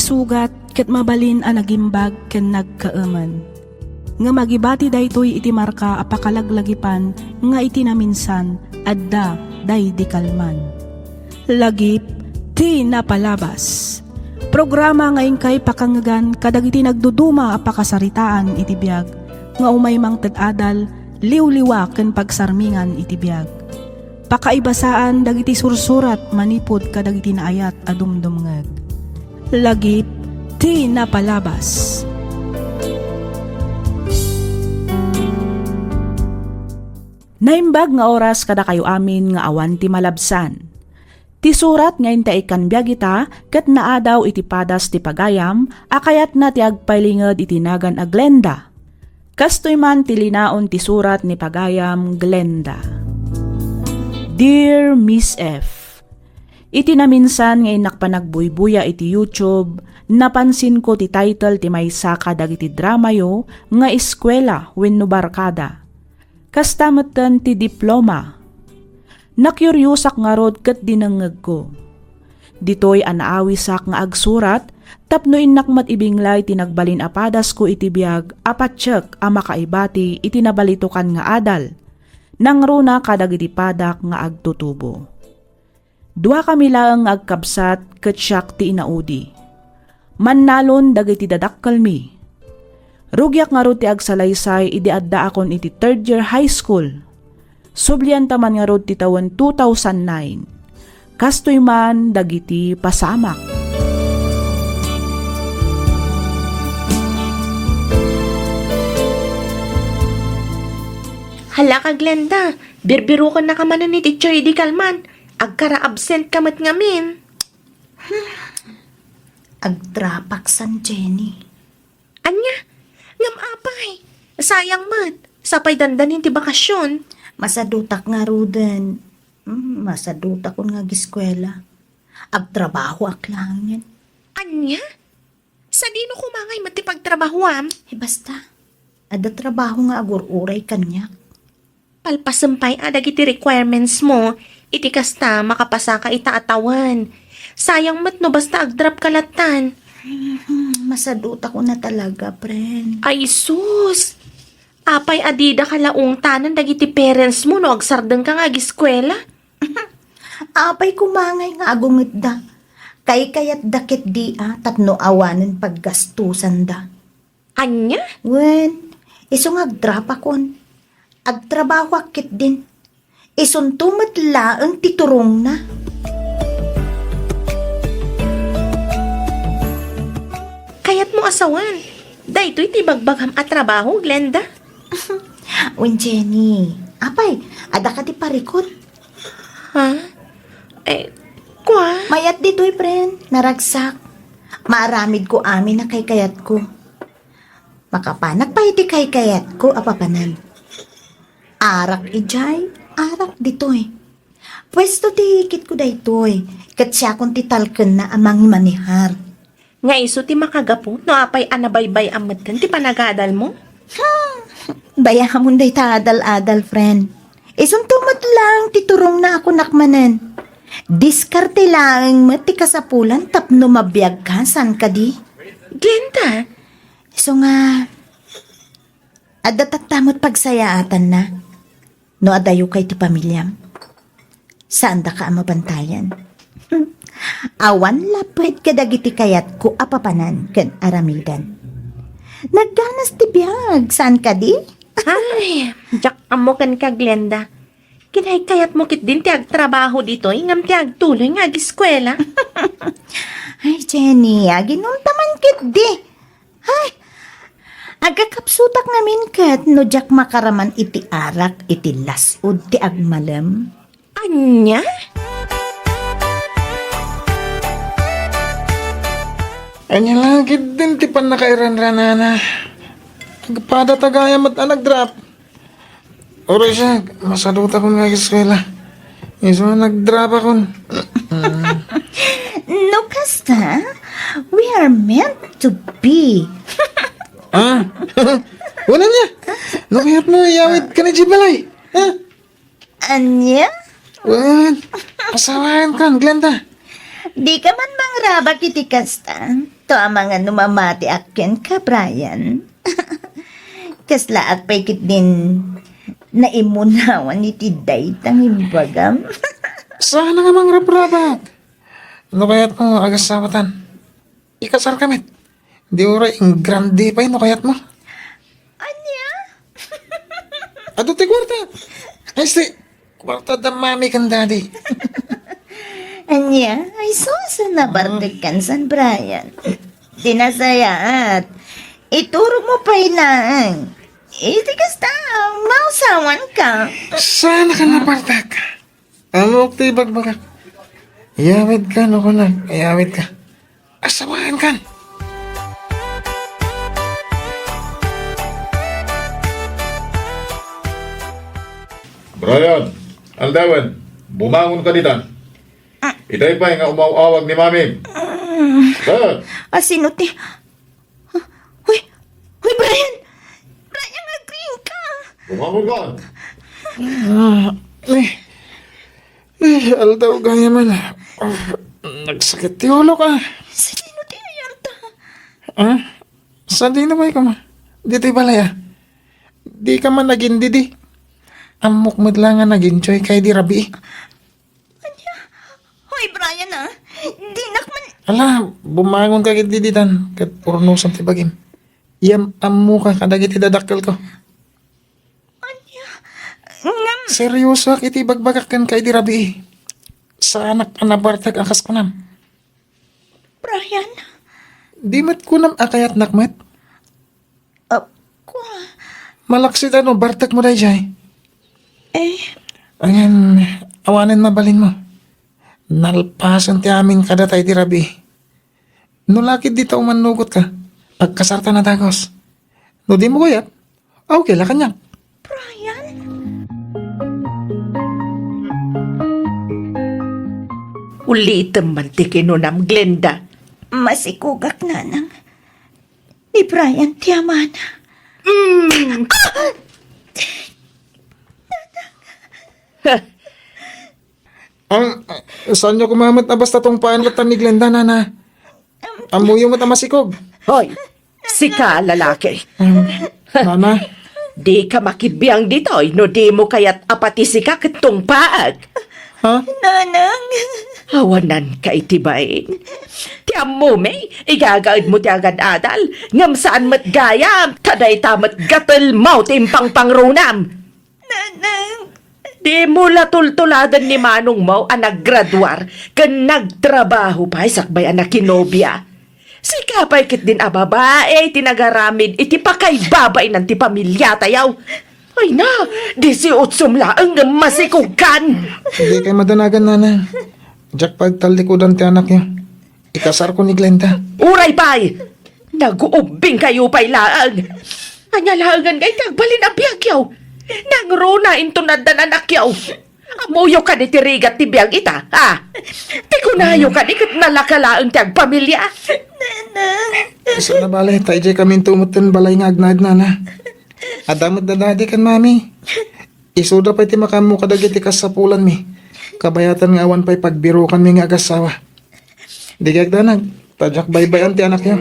sugat ket mabalin a nagimbag ken nagkaaman. Nga magibati daytoy iti marka apakalaglagipan nga iti naminsan adda day di kalman. Lagip ti napalabas. Programa ngayon kay pakangagan kadagiti nagduduma apakasaritaan iti biag nga umaymang tad-adal liw-liwa ken pagsarmingan iti biag. Pakaibasaan dagiti sursurat manipod kadagiti naayat a dumdumngeg. Lagip ti napalabas. Naimbag nga oras kada kayo amin nga awan ti malabsan. Ti surat ngayon ta ikan biyagita ket naadaw iti padas ti pagayam akayat na ti agpailinged iti nagan a Glenda. Kastoy man ti linaon ti surat ni pagayam Glenda. Dear Miss F, iti naminsan ngayon nakpanagbuy-buya iti YouTube, napansin ko ti title ti maysa kadagiti drama yo nga eskwela wenno barkada. Kastametan ti diploma. Nakyuryusak nga rod ket dinangeg ko. Ditoy anaawisak nga agsurat, tapno innakmat ibinglay tinagbalin apadas ko iti biag, apatsek a makaibati iti nabalitukan nga adal. Nangruna kadagiti padak nga agtutubo. Dua kami lang agkabsat ket siak ti inaudi. Mannalon dagiti dadakkel mi. Rugyak nga rod ti agsalaysay idi adda akon iti 3rd year high school. Sublian taman nga rod ti tawen 2009. Kastoy man dagiti pasamak. Hala ka, Glenda. Birbiro ka na ka man ni Teacher Eddie Kalman. Agkara-absent ka mat ngamin. Agdrapak san Jenny. Anya? Ngam apay. Sayang mat. Sapay dandanin ti bakasyon. Masadutak nga ruden. Masadutak ko nga giskwela. Agtrabaho aklangan. Anya? Sa dino kumangay mat ti pagtrabahuam? Basta. Ada trabaho nga agur-uray kanya. Palpasampay adag iti requirements mo. Iti kasta makapasa ka itaatawan. Sayang mat no basta agdrap kalatan. Masadutak ko na talaga, friend. Ay sus! Apay adida kalaong tanan dagiti parents mo no agsardeng ka nga giskwela. Apay kumangay nga agungit da. Kay kayat dakit di tapno awanen paggastusan da. Anya? Wen, isong agdrap akon. Agtrabaho akit din. Isuntumat laang titurong na. Kayat mo asawan. Daytoy ti bagbagham at trabaho, Glenda. Wen Jenny, apay, ada ka ti parikot. Ha? Kwa? Mayat dito'y, friend. Naragsak. Maaramid ko amin na kay kayat ko. Makapanak pa iti kay kayat ko, apapanan. Arak ijay, arak dito'y. Pwesto ti hikit ko daytoy. Kat siya kong titalken na amang manihar. Nga iso ti makagapo, no apay anabaybay amatan ti panagadal mo? Bayahamon day ta adal-adal, friend. Isuntumat lang titurong na ako nakmanan. Diskarte lang mati kasapulan tapno mabiyag ka, san ka di? Glenda? So nga, adatatamot pagsayaatan na. No adayo kay ti pamilyam. Saan da ka mabantayan? Awan lapwet kadagiti kayat ko apapanan ken aramidan. Nagganas ti biyag, saan ka di? Ay, jak amokan ka, Glenda. Kinay-kayat mo kit din ti agtrabaho dito, ingam ti agtuloy nga giskwela. Ay, Jenny, ginuntaman kit di. Ay, agakapsutak ngamin kat no jak makaraman iti arak iti lasod ti agmalam. Anya? Anya lang kit din ti pan nakairan-ranana. Agpada tagayam at nagdrap. Oray siya, masaduta ko nga eskwela. Iso nagdrap ako. No, kasta, we are meant to be. Wala niya. Nakayat mo, yawit ka na Jibalay. Anya? Wan, pasawahan ka, Glenda. Di ka man mangrabak iti kasta. To ang mga numamati akin ka, Brian. Kasla at paikit din naimunawan iti daytang imbagam. Sana nga mang rabrabak. Ano kaya't mo agasawatan? Ikasar kamit. Di ura yung grande pa yun, kayat mo. Anya? Ato ti kwarta. Ay, si, kwarta da mami kan daddy. Anya? Ay, sosa na bartig kan San Brian. Tinasaya at ituro mo pa ilang. Iti kasta, mausawan ka. Sana ka na partak. Ano ti bagbagak? Iyawid ka, no ko na. Iyawid ka. Asawahan kan. Brian, Aldawan, bumangon ka dito. Itay pa nga umawawag ni Mami. Sir, Sino ti? Uy, Brian! Brian, nag-green ka! bumangon ka. Aldaw gaya man. Nagsakit ti ulo ka. Sino ti ayanta? Saan di na ba ka ma? Dito'y balaya. Di ka man naging didi. Amok mo't lang nga nag-enjoy kay di rabi. Hoy, Brian di nakman... Ala, bumangon ka kit diditan. Kat urnusan ti bagim. Iyam amu ka kadagit idadakkel ko. Ngam, Seryoso ak iti bagbagak kan kay di rabi. Sa anak anabartag akas kunam. Brian? Di mat kunam akayat nakmat. Kwa? Malaksit ano, bartag mo day jay. Eh, Ayan, awanin mabalin mo. Nalpasan ti amin kada tayo di rabi. Nulakid dito umanugot ka. Pagkasarta na tagos. No di mo kuyat, okay la kanya. Brian? Ulitin man ti kinunam, Glenda. Masikugak nanang. Ni Brian tiyamana. Saan nyo kumamat na basta tong paanlatan ni Glenda, nana? Amuyo mo tamasikog. Hoy, sika lalaki. Nana, Di ka makibiyang ditoy no di mo kaya't apati sika kitong paag. ha? Nanang. Hawanan ka itibain. Tiyam mo, may, igagaid mo ti agad adal. Ngam saan mat gaya, kaday tamat gatal mo timpang pangrunam. Nanang. Di mo latultuladan ni Manong mo ang naggraduar, kan nagtrabaho pa sakbay ang nakinobya. Sikapay kit din a babae, tinagaramid, iti pakay babay ng ti pamilya tayaw. Ay na, 18 laang nga masikugan. Hindi kayo madanagan, nana. Jack pagtalikudan ti anak niyo. Ikasar ko ni Glenda. Uray pay, nag-uubing kayo pay laang. Anyalaangan kay tagbalin ang biyag yaw. Nangruna intunad na anak yaw. Amuyo ka ni tirigat ti biyag ita, ha? Ti kunayo ka ni kat nalakalaang tiyag pamilya. Isa na balay, tayo jay kami tumutin balay nga agnad, nana. Adamot na dadi kan, mami. Isuda pa iti makamu kadagiti kasapulan mi. Kabayatan nga awan pa'y pagbiro kami nga agasawa. Di kagdanag, tadyak baybayan ti anak niyo.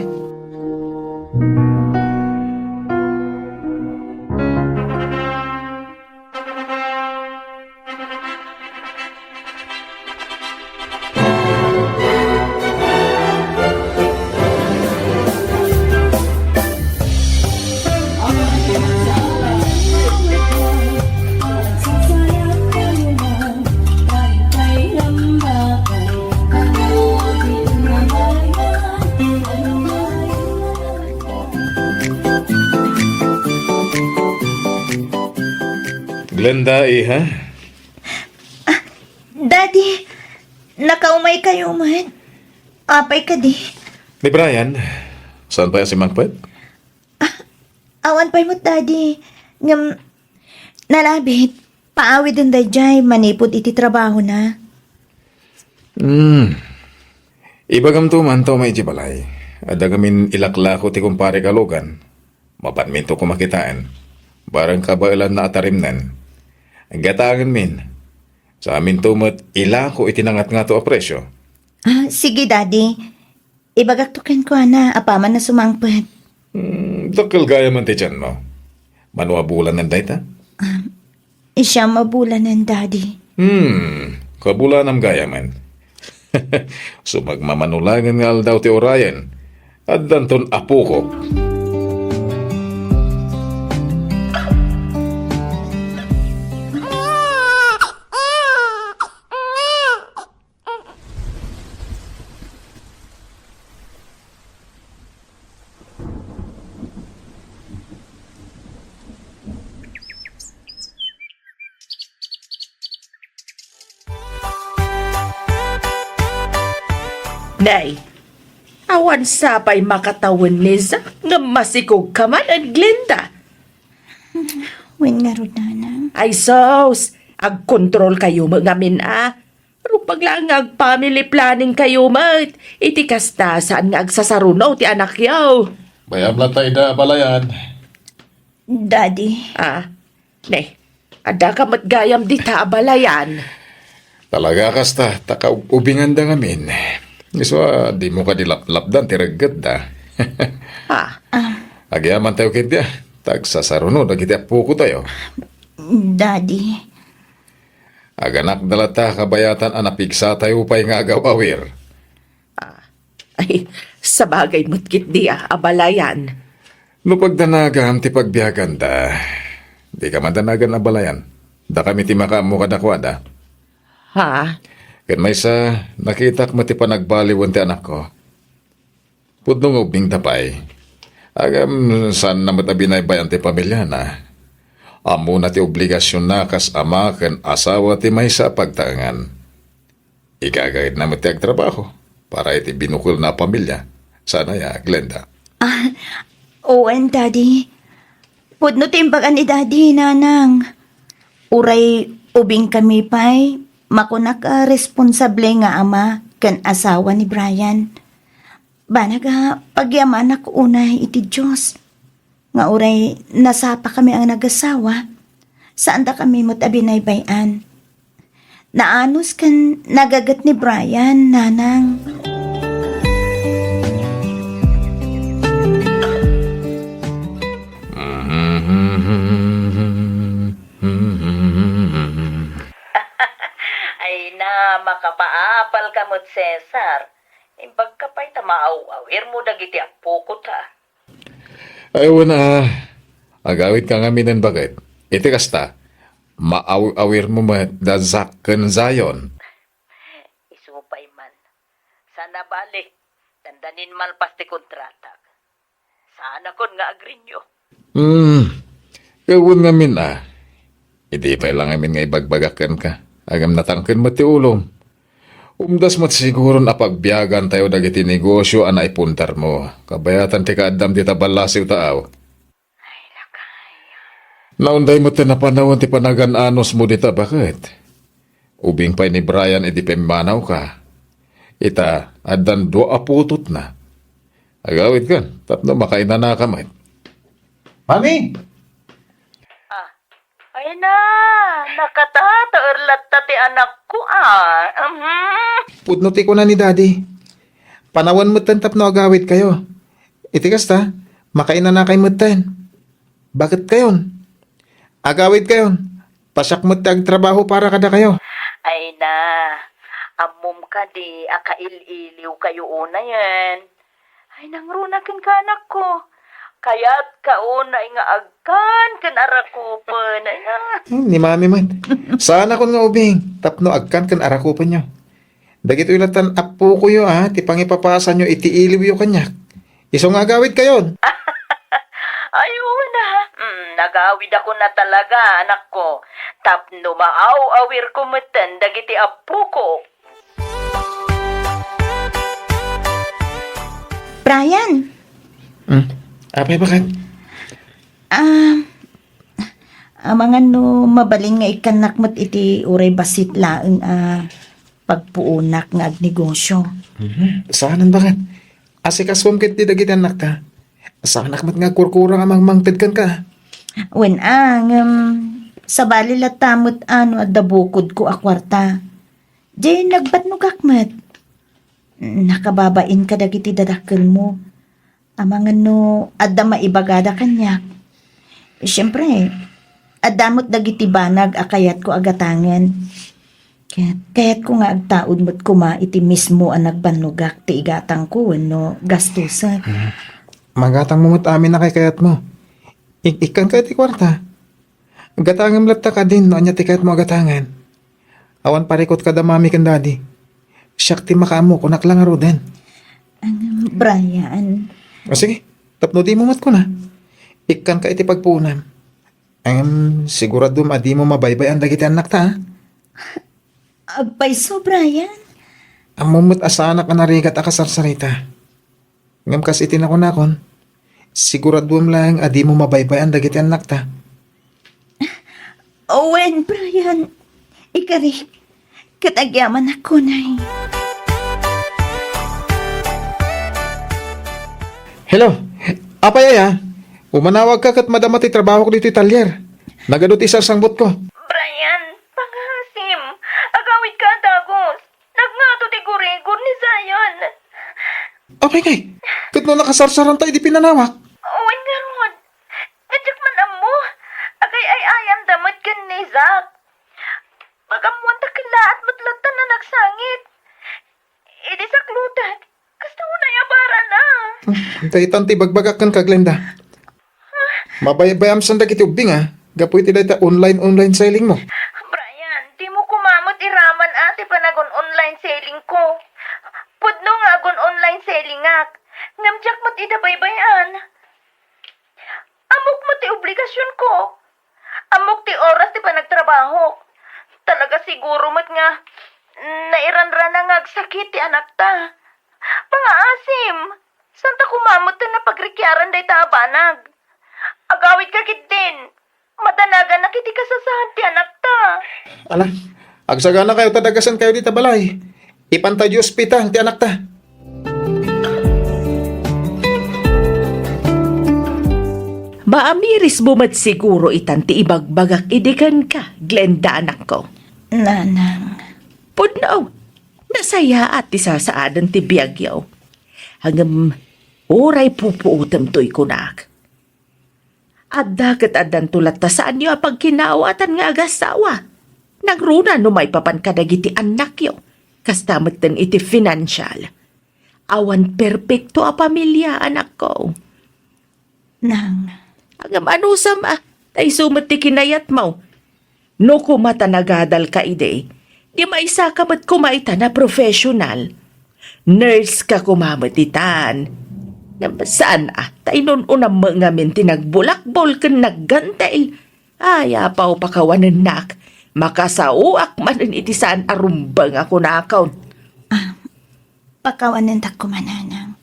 Glenda, ha? Daddy, nakaumay kayo, man. Apay ka di. Ni Brian, saan pa si Mangpet? Awan pa'y mo, Daddy. Ngam, nalabit. Paawid ang dayjay, manipod iti trabaho na. Ibagam to man to may jibalay. Adagamin ilaklako ti kumpare kalugan. Mapanminto ko makitaan. Barang kabailan na atarimnan. Ang gatangan min. Sa amin tumat ilako itinangat nga to a presyo. Sige, Daddy. Ibagaktukin ko na, apaman na sumangpet. Dakal gaya man ti dyan mo. Manuabulan ng dayta? Siya mabulan ng Daddy. Kabulan ng gaya man. So magmamanulangan nga daw ti Orion. At danton apo ko. Nay, awan sapay makatawan ni Zack nga masikog ka man at Glenda. Wen nga ro, Nanang. Ay sos, ag-control kayo mga min Pero paglang ag-family planning kayo mat, iti kasta saan nga agsasarunaw ti anak yaw. Bayam lang tayo na balayan. Daddy. Ne, ada ka matgayam di taabalayan. Talaga kasta, taka-ubingan da ngamin. So, di mo ka dilaplapdan, tiragat da. Agyaman tayo kitya. Tagsasarunod, agiti apo ko tayo. Daddy. Aganak dalata kabayatan anapigsa tayo pa'y nga agawawir. Ay, sa bagay mutkit di abalayan. No pagdanagam ti pagbiyagan da, di ka mandanagan abalayan. Da kami ti makamu kadakwada. Ken may sa nakita ko mati panagbaliwan ti anak ko. Pudnong ubing tapay. Agam saan na matabinay bayan ti pamilya na. Amo na ti obligasyon na kas ama ken asawa ti may sa pagtangan. Ikagayad na mati agtrabaho para iti binukol na pamilya. Sana ya, Glenda. Owen, Daddy. Pudno timbagan ni Daddy, Nanang. Uray ubing kami pa'y makunak responsable nga ama kan asawa ni Brian. Banaga pagyaman ako unay iti Diyos. Nga uray nasapa kami ang nagasawa. Saan da kami motabinay bayan. Naanos kan nagagat ni Brian, Nanang. Ay na, makapaapal ka mo't Cesar. Imbag ka pa'y tamaaw-awir mo dagiti apo ko ta. Ayaw na, agawit ka nga minan bagay. Iti kasta, maaw-awir mo madazak ken zayon. Isupay man. Sana balik. Tandanin malpas ti kontrata. Sana kon nga agrinyo. Gawin nga min Hindi pa lang amin nga ibagbagakan ka. Agam natangkin mo ti ulom. Umdas mo't siguro na pagbiyagan tayo dagiti negosyo ana ipuntar mo. Kabayatan ti kaadam di tabalasiw taaw. Ay, lakay. Naunday mo ti napanawon ti panagan-anos mo dita bakit? Ubing pa ni Brian edi pemanaw ka. Ita, adan do aputot na. Agawit kan, tapno makaina na kamay. Mami! Ay na, nakatataorlat ta ti anak ko Pudno ti ko na ni Daddy. Panawan mo tan tapno agawit kayo. Iti kasta, makaina na kay mutan. Bakit kayon? Agawit kayon. Pasak mo tag trabaho para kada kayo. Ay na, amom ka di, akail-iliw kayo una yan. Ay nangrunakin ka anak ko. Kaya't kauna nga agkan kan arakupan. Ay na. Ni mami man. Sana kon nga ubing. Tapno agkan kan arakupan nyo. Dagito ilatan apo ko yo ti pangipapasan nyo iti iliw yo kanyak. Iso nga agawit kayon. Ayun na. Nagawid ako na talaga, anak ko. Tapno maaw-awir ko matan dagiti apo ko. Brian. Apay bakit? Mga no mabalin nga ikanak mo't iti uray basit laeng pagpuunak nga agnegosyo. Saanan bakit? Asikaswam kit di dagiti anak ta. Saanak mat nga kurkurang amang mangted kan ka. Wen sa bali latamot ano at dabukod ko akwarta. Diyan nagbat no kakmat. Nakababain ka dagiti dadakkel mo. Amang ano, adda maibagada kanya. Siyempre, adamot dagiti banag akayat ko agatangan. Kaya't ko nga agtaod mo't kuma iti mismo ang nagbanugak ti igatang ko no gastusan. Magatang mo mo't amin na kay kayat mo. Ikan ka iti kwarta. Gatangam latta ka din no anya ti kayat mo agatangan. Awan parikot ka da mami kan daddy. Siyak ti makamo kunak lang aro din. Brian, O sige, tapno di mo mat ko na. Ikan ka iti pagpunan. Sigurado adi mo mabaybay ang dagiti anak ta. agpaiso Brian. Ang mumut asanak ka narigat akasarsarita. Ngam kas iti nakon, sigurado mo lang adi mo mabaybay ang dagiti anak ta. Owen, Brian, ikari, katagyaman ako na Hello, apayaya? Umanawag ka kat madamati trabaho ko dito italyer. Nagadot isang sangbot ko. Brian, pangasim. Agawid ka, Dagos. Nagngato ti gurigor ni Zion. Okay kay, kat no nakasarsaran tayo di pinanawak. Uwan nga ron. Adyak man amo. Agay ay ayam damot kan ni Zach. Pagamuan takila at matlatan na nagsangit. Idi sa klutat. Gusto mo na yabara na. Tayo tanti bagbagak kan ka, Glenda. Mabaybayam sandag iti ubing ha. Gapoy ti dayta online selling mo. Brian, di mo kumamot iraman ate panagon online selling ko. Pudno nga agon online selling ak. Ngamjak mo't idabaybayan. Amok mo ti obligasyon ko. Amok ti oras ti panagtrabaho. Talaga siguro mo't nga nairanran na ngagsakit ti anak ta. Pangaasim, santa kumamot ta na pagrikyaran day ta banag. Agawid ka kit din. Madanagan na kiti kasasahan ti anak ta. Ala, agsagana kayo tadagasan kayo dita balay. Ipantay di ospital ti anak ta. Maamiris bumat siguro itan ti ibagbagak idikan ka, Glenda anak ko. Nanang, Pudnaw, nasaya at isasaadan ti biyagyaw. Hanggang oray pupuutam to'y kunak. Adda kat adan tulat ta saan niyo apag kinaawatan nga agasawa. Nagruna no may papan kadagiti anak yo. Kastamat tan iti financial. Awan perpekto a pamilya anak ko. nang, Hanggang anusam tay sumat ti kinayat mo. No kumata nagadal ka ide, di maisa ka mat kumaita na professional. Nurse ka kumamatitan. Saan tay nun unang mga min tinagbulakbol kan naggantail. Aya pa o pakawanan nak. Makasauak manan iti saan arumbang ako na account. pakawanan ta ko mananang.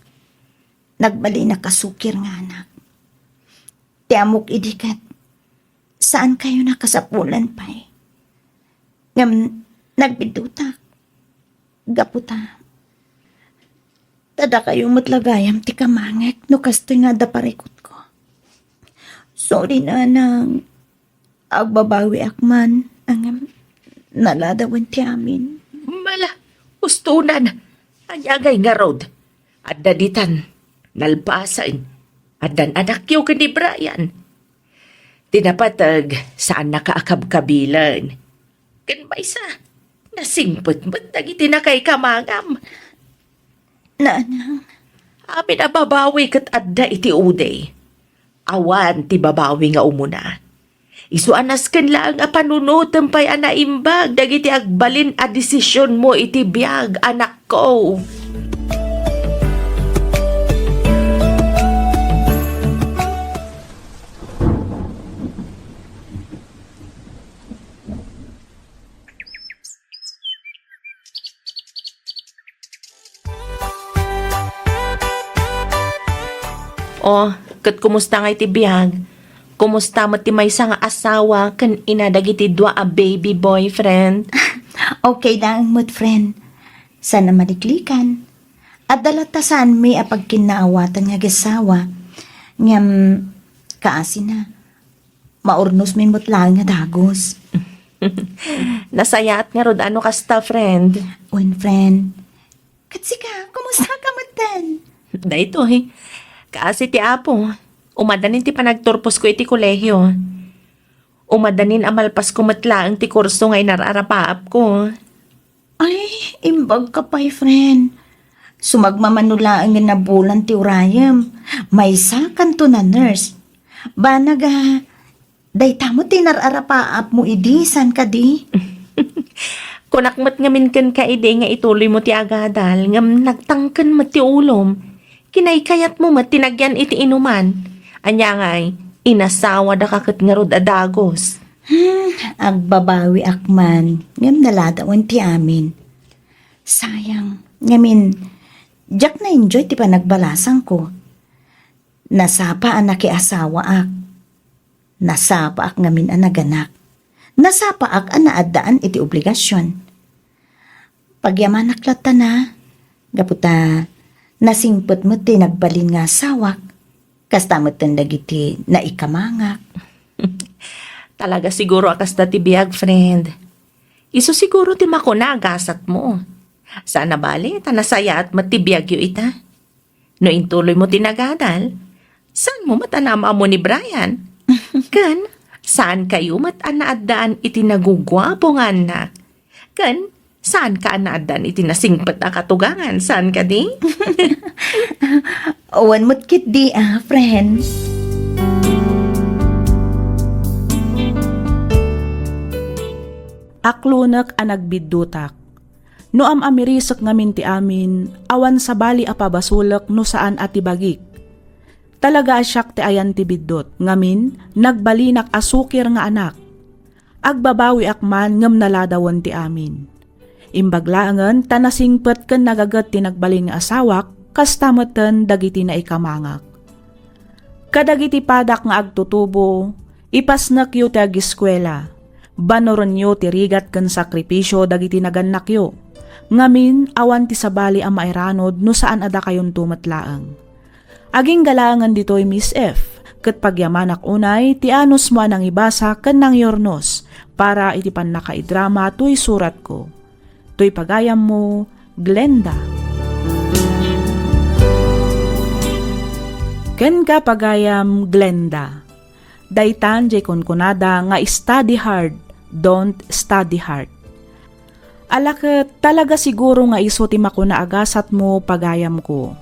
Nagbali na kasukir nga anak. Tiamok idikat, saan kayo nakasapulan pa eh? Ngam, nagbiduta. Gaputa. Tada kayo matlagayam ti kamangek no kastoy nga da parikot ko. Sorry na nang agbabawi akman ang naladawan ti amin. Mala, ustunan. Anyagay nga road. At daditan, nalpasan. At dan anak yo ni Brian. Tinapatag saan nakaakab-kabilan. Kan ba isa? Nasingpot mo't dagiti na kay kamangam. Nanang, Amin na babawi kat adda iti uday. Awan ti babawi nga umuna. Isuanas kan lang a panunutan pa'y anaimbag dagiti agbalin a desisyon mo iti biyag anak ko. Oh, kat kumusta nga iti biyag? Kumusta mo ti may nga asawa kan inadagiti dua a baby boyfriend? okay lang mo't friend. Sana maliklikan. At dalatasan may apag kinaawatan nga gasawa. Ngam, kaasi na. Maurnos min mo't lang nga dagos. Nasayat nga rod ano kasta friend? When friend, Katsika, kumusta ka matan? Dahito Kasi ti Apo, umadanin ti panagturpos ko iti kolehyo. Umadanin amalpas ko matlaang ti kurso ngay nararapaap ko. Ay, imbag ka pa, friend. Sumagmamanula ang nabulan ti urayam. May sakan to na nurse. Banaga, day tamo tinararapaap mo idisan ka di. Kunakmat ngamin kan ka ide nga ituloy mo ti agadal, ngam nagtangkan mo ti ulom. Kinaykayat mo matinagyan iti inuman. Anya ngay, inasawa da kakit nga rod adagos. Agbabawi akman, ngam naladawan ti amin. Sayang, ngamin, jak na enjoy ti panagbalasang ko. Nasapa anak asawa ak. Nasapa ak ngamin anaganak. Nasapa ak anaadaan iti obligasyon. Pagyamanak lata na, gaputa, nasingpot mo ti nagbalin nga asawak. Kastamot dagiti na ikamangak. Talaga siguro akas ta ti biyag, friend. Iso siguro ti makuna agasat mo. Sana bali, tanasaya at matibiyag yu ita. No intuloy mo tinagadal, saan mo matanama mo ni Brian? Kan, saan kayo matanaadaan iti nagugwapo nga anak? Kan, saan ka anaadaan iti nasingpat na katugangan? Saan ka di? Owan mo't kit di friend. Aklunak a nagbiddutak. No amirisak ngamin ti amin, awan sa bali a pabasulak no saan ati bagik. Talaga asyak ti ayan ti biddot, ngamin, nagbalinak asukir nga anak. Agbabawi akman ngam naladawan ti amin. Imbaglaangan, tanasingpet ken nagagat ti nagbalin nga asawak, kastamatan dagiti na ikamangak. Kadagiti padak nga agtutubo, ipasnak yu ti agiskwela. Banoron yu ti rigat ken sakripisyo dagiti naganak yu. Ngamin, awan ti sabali ang mairanod no saan ada kayon tumatlaang. Aging galangan dito'y Miss F, ket pagyamanak unay, ti anos mo anang ibasa ken nang yornos, para iti pan nakaidrama tuy surat ko. Tuy pagayam mo, Glenda. Ken ka pagayam, Glenda. Daytan jay kunkunada nga study hard, don't study hard. Alaket talaga siguro nga iso ti makuna agasat mo pagayam ko.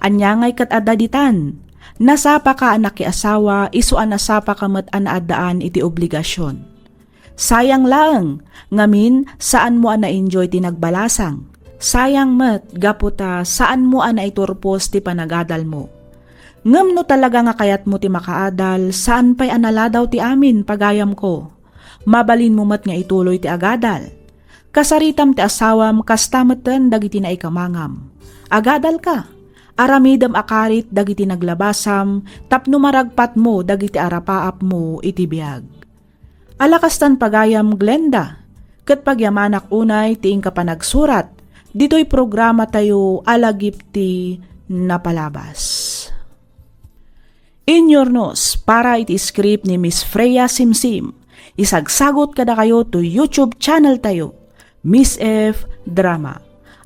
Anya ngay kat adaditan, nasapa ka anak ki asawa, iso nasapa ka mat anaadaan iti obligasyon. Sayang lang, ngamin saan mo na-enjoy ti nagbalasang. Sayang mat, gaputa saan mo iturpos ti panagadal mo. Ngam no talaga nga kayat mo ti makaadal, saan pa'y analadaw ti amin pagayam ko. Mabalin mo mat nga ituloy ti agadal. Kasaritam ti asawam kastameten dagiti na ikamangam. Agadal ka. Aramidam akarit dagiti naglabasam, tapno maragpat mo dagiti arapaap mo iti biag. Alakastan pagayam, Glenda. Ket pagyamanak unay ti ka panagsurat, dito'y programa tayo alagip ti napalabas. In your nose, para iti script ni Miss Freya Simsim. Isagsagot kada kayo to YouTube channel tayo. Miss F Drama.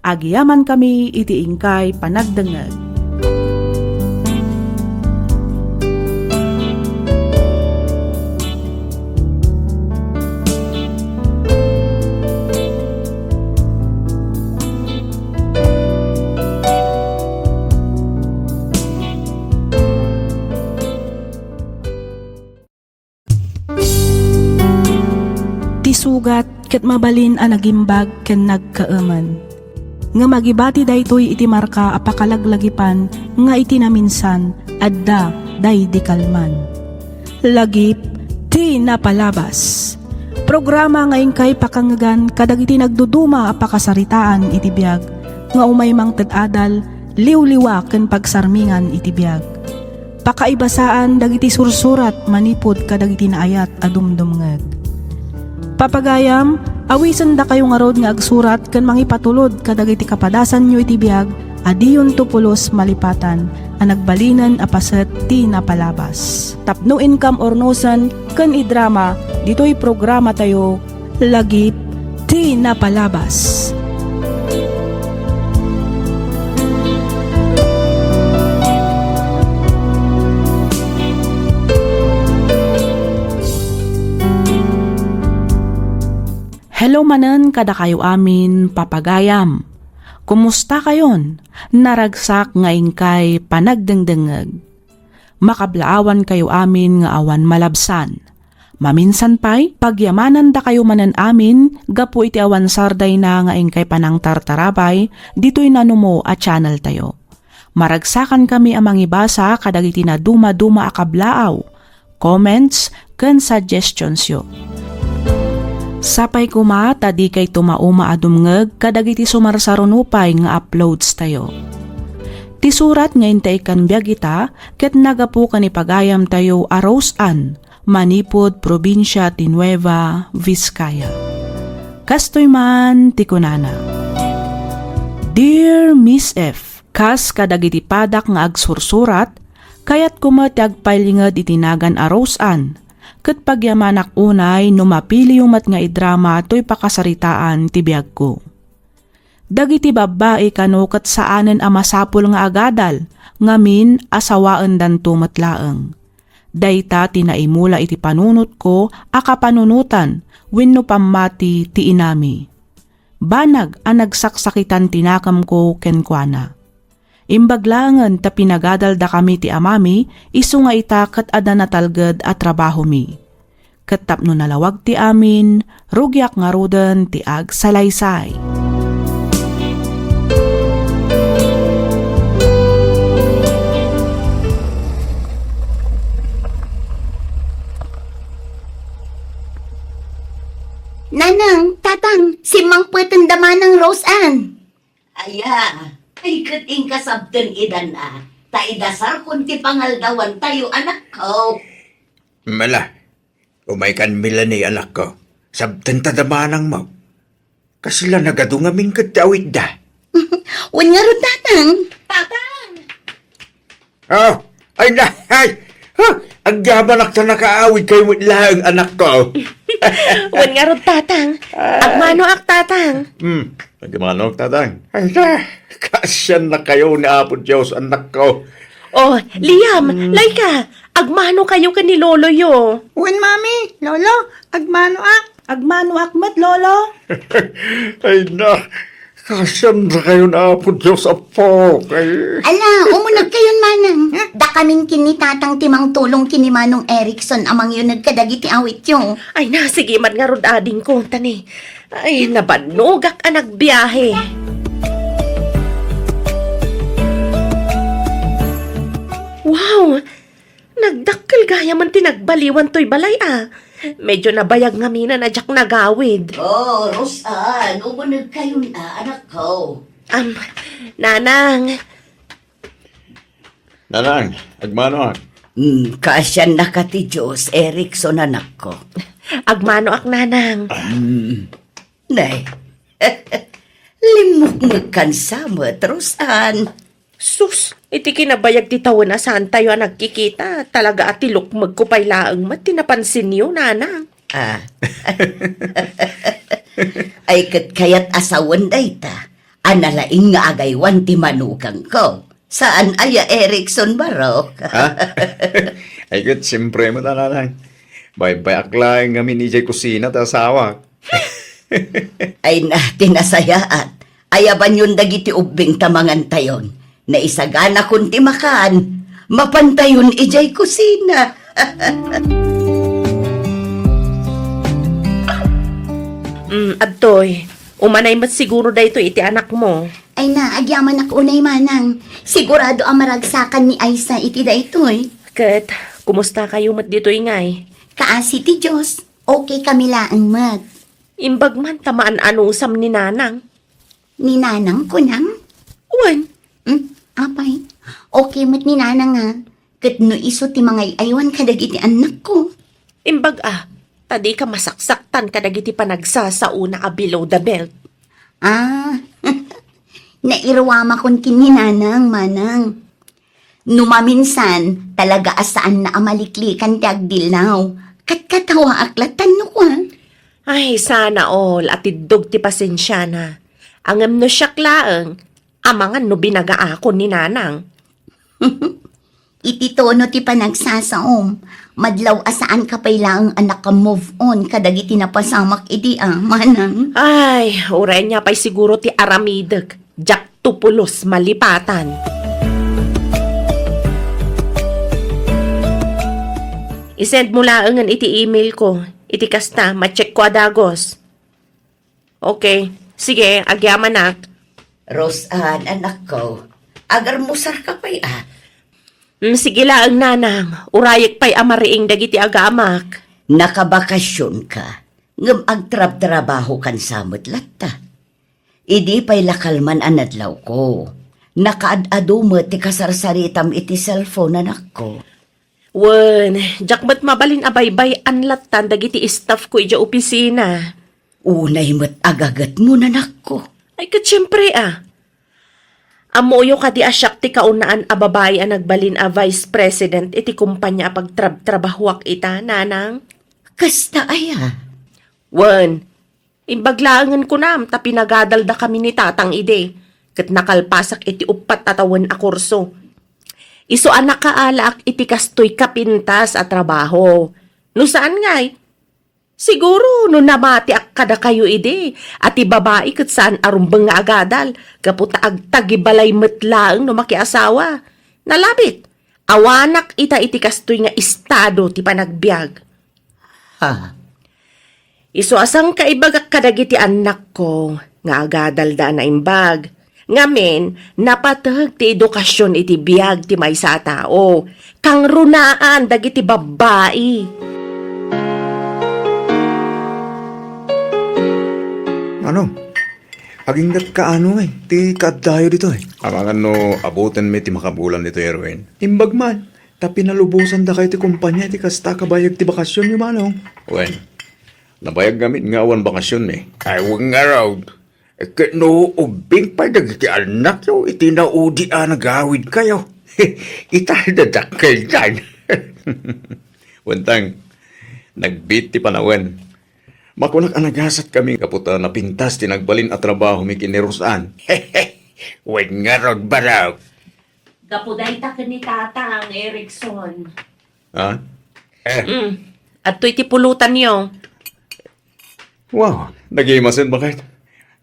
Agiyaman kami iti ingkay panagdengeg. Tisugat ket mabalin a nagimbag ken nagkaaman. Nga magibati daytoy iti marka apakalaglagipan nga iti naminsan adda day di kalman. Lagip ti napalabas. Programa nga ingkay pakangagan kadagiti nagduduma apakasaritaan iti biag nga umaymang ted-adal liwliwa ken pagsarmingan iti biag. Pakaibasaan dagiti sursurat manipod kadagiti naayat adumdumngeg. Papagayam, awisan da kayo nga rod nga agsurat kan mangipatulod kadagiti kapadasan nyo iti biag, adiyon tupulos malipatan, ang nagbalinan apaset ti napalabas. Tapno income or nosan, kan idrama, dito'y programa tayo, lagip ti napalabas. Hello manen kada kayo amin papagayam. Kumusta kayon? Naragsak nga ingkay panagdengdengeg. Makablaawan kayo amin nga awan malabsan. Maminsan pa'y pagyamanan da kayo manen amin, gapu iti awan sarday na nga ingkay panang tartarabay, dito'y nanumo a channel tayo. Maragsakan kami amang ibasa kadagiti na duma-duma akablaaw, comments, ken suggestions yo. Sapay kuma, tadi kay tumauma adumngeg kadagiti sumarsarunupay nga uploads tayo. Ti surat nga intay kan biag ita, ket nagapu kan ipagayam tayo arosan, Manipod, Probinsya, Nueva Vizcaya. Kastoy man, tikunana. Dear Miss F, kas kadagiti padak nga agsursurat, kayat kumati agpailingad itinagan arosan, ket pagyamanak unay numapili yumat nga idrama to'y pakasaritaan ti biag ko. Dagiti babae kano ket saanen a masapul nga agadal, ngamin asawaan dan tumatlaeng. Dayta tinaimula iti panunot ko akapanunutan wenno pammati ti inami. Banag ang nagsaksakitan tinakam ko kenkwana. Imbaglangan ta pinagadal da kami ti amami isu nga itakat ada natalged at trabaho mi. Ket tapno nalawag ti amin, rugyak nga ruden ti ag salaysay. Nanang, tatang, si Mang Pweteng damanang Rose Ann. Aya, ay kating kasabten idan taidasar kunti pangaldawan tayo anak ko. Mala, umay kan mila ni anak ko. Sabten tadamanang mo. Kasila nagadungamin katawid da. Wan nga ron, tatang. Tatang! Oh, ay na, ay! Ha! Ang yaman na nakaawid kayo mo lang anak ko. Wan nga ron, tatang. Agmano ak, tatang. Nagmanok tatang. Ay na, kasyan na kayo ni Apo Diyos anak ko. Oh, Liam, Laika, agmano kayo ka ni Lolo yo. Wen mami, lolo, agmano ak. Agmano akmat, lolo? Ay na, kasyan na kayo ni Apo Diyos apo. Ay... Ala, umunag kayon manang. Da kaming kinitatang timang tulong kini Manong Erickson amang yun nagkadagiti awit yung. Ay na, sige man nga ron ading ko, tani. Ay, nabanugak ang nagbiyahe. Wow! Nagdakkel gaya man tinagbaliwan to'y balay Medyo nabayag nga mina na jak nagawid. Oh, Rosan, umunag kayo anak ko. Nanang, Nanang, agmano ak. Kasyan na ka ti Diyos, Erickson anak ko. agmano ak nanang. Nay, limok magkansamot, Rosan. Sus, iti kinabayag ti taon na saan tayo nagkikita. Talaga atilok magkupay laang mat, tinapansin niyo, nanang. Ay kat kayat asawan dayta, analaing nga agaywan ti manukang ko. Saan aya Erickson Barok? Ay kat, siyempre mo nanang. Bye-bye aklaing kami ni Jay kusina ta asawa. Ay na, tinasayaat. Ayaban yun dagiti ubing tamangan tayon. Na isagana kunti makan, mapantayon ijay kusina. Adtoy, umanay mat siguro dayto iti anak mo. Ay na, agyaman ako unay manang. Sigurado ang maragsakan ni Aisa iti daytoy. Ket, kumusta kayo mat dito ingay? Kaasi ti Diyos, okay kami laang mat. Imbag man tamaan anusam ni nanang. Ni nanang ko nang? Uwan, Apay, okay mat ni nanang nga. Kat no iso ti mga aywan kadagiti anak ko. imbag tadi ka masaksaktan kadagiti panagsa sa una below the belt. Nairwama kon kini nanang manang. Numaminsan, talaga asaan na amaliklikan ti agdilaw. Kat katawa aklatan no ko. Ay, sana all at idog ti pasensya na. Angam no siyak laeng, amangan no binaga ako ni nanang. Iti tono ti panagsasaom. Madlaw asaan ka pala ang anak ka move on kadagiti napasamak iti manang. Ay, uray niya pa'y siguro ti aramideg. Jak tupulos malipatan. I-send mo laangan iti email ko. Iti kasta, ma-check ko adagos. Okay, sige, agyaman nak. Rosan, anak ko. Agar musar ka pa'y Sige laang nanang, urayek pa'y amariing dagiti agamak. Nakabakasyon ka. Ngam agtrab-trabaho kan samot latta. Idi pa'y lakalman anadlaw ko. Nakaad-ado mo ti kasarsaritam iti cellphone anak ko. Wen, jakmat mabalin abaybay anlatan dagiti staff ko ija opisina. Unay mo't agagat mo nanak ko. Ay katsiyempre Amoyo ka di asyak ti kaunaan a babae a nagbalin a vice president iti kumpanya a pagtrabahuak ita, nanang. Kasta aya. Wen, imbaglaangan ko nam ta pinagadalda kami ni tatang ide. Kat nakalpasak iti upat atawan a kurso. Iso anak kaalaak iti kastoy kapintas a trabaho. No saan ngay? Siguro no namati ak kada kayo ide at babae kat saan arumbang nga agadal kaputa agtagibalay metlaang no makiasawa. Nalabit, awanak ita iti kastoy nga estado ti panagbiag. Ha? Iso asang kaibagak kadagiti anak ko nga agadal da na imbag. Ngamen, napatag ti edukasyon iti biyag ti maysa a tao. Kang runaan dagiti babae. Ano? Aging ka ano ti kaadayo dito Amangan no, abutan mi ti makabulan dito, Erwin. Imbag man, ta pinalubusan da kayo ti kumpanya ti kasta kabayag ti bakasyon yung manong. Wen, nabayag gamit nga awan bakasyon Ay, huwag nga raw. No, ubing pa dagiti anak yo, itinaudi nagawid kayo. Itadadak kayo dyan. Wentang, nagbit ti panawen. Makunak anagasat kami kaputa na pintas ti nagbalin at trabaho mi kinirusan. Huwag nga raw ba raw? Gapuday ta ni tatang Erickson. Ha? At to'y ti pulutan niyo. Wow, nagimasin bakit?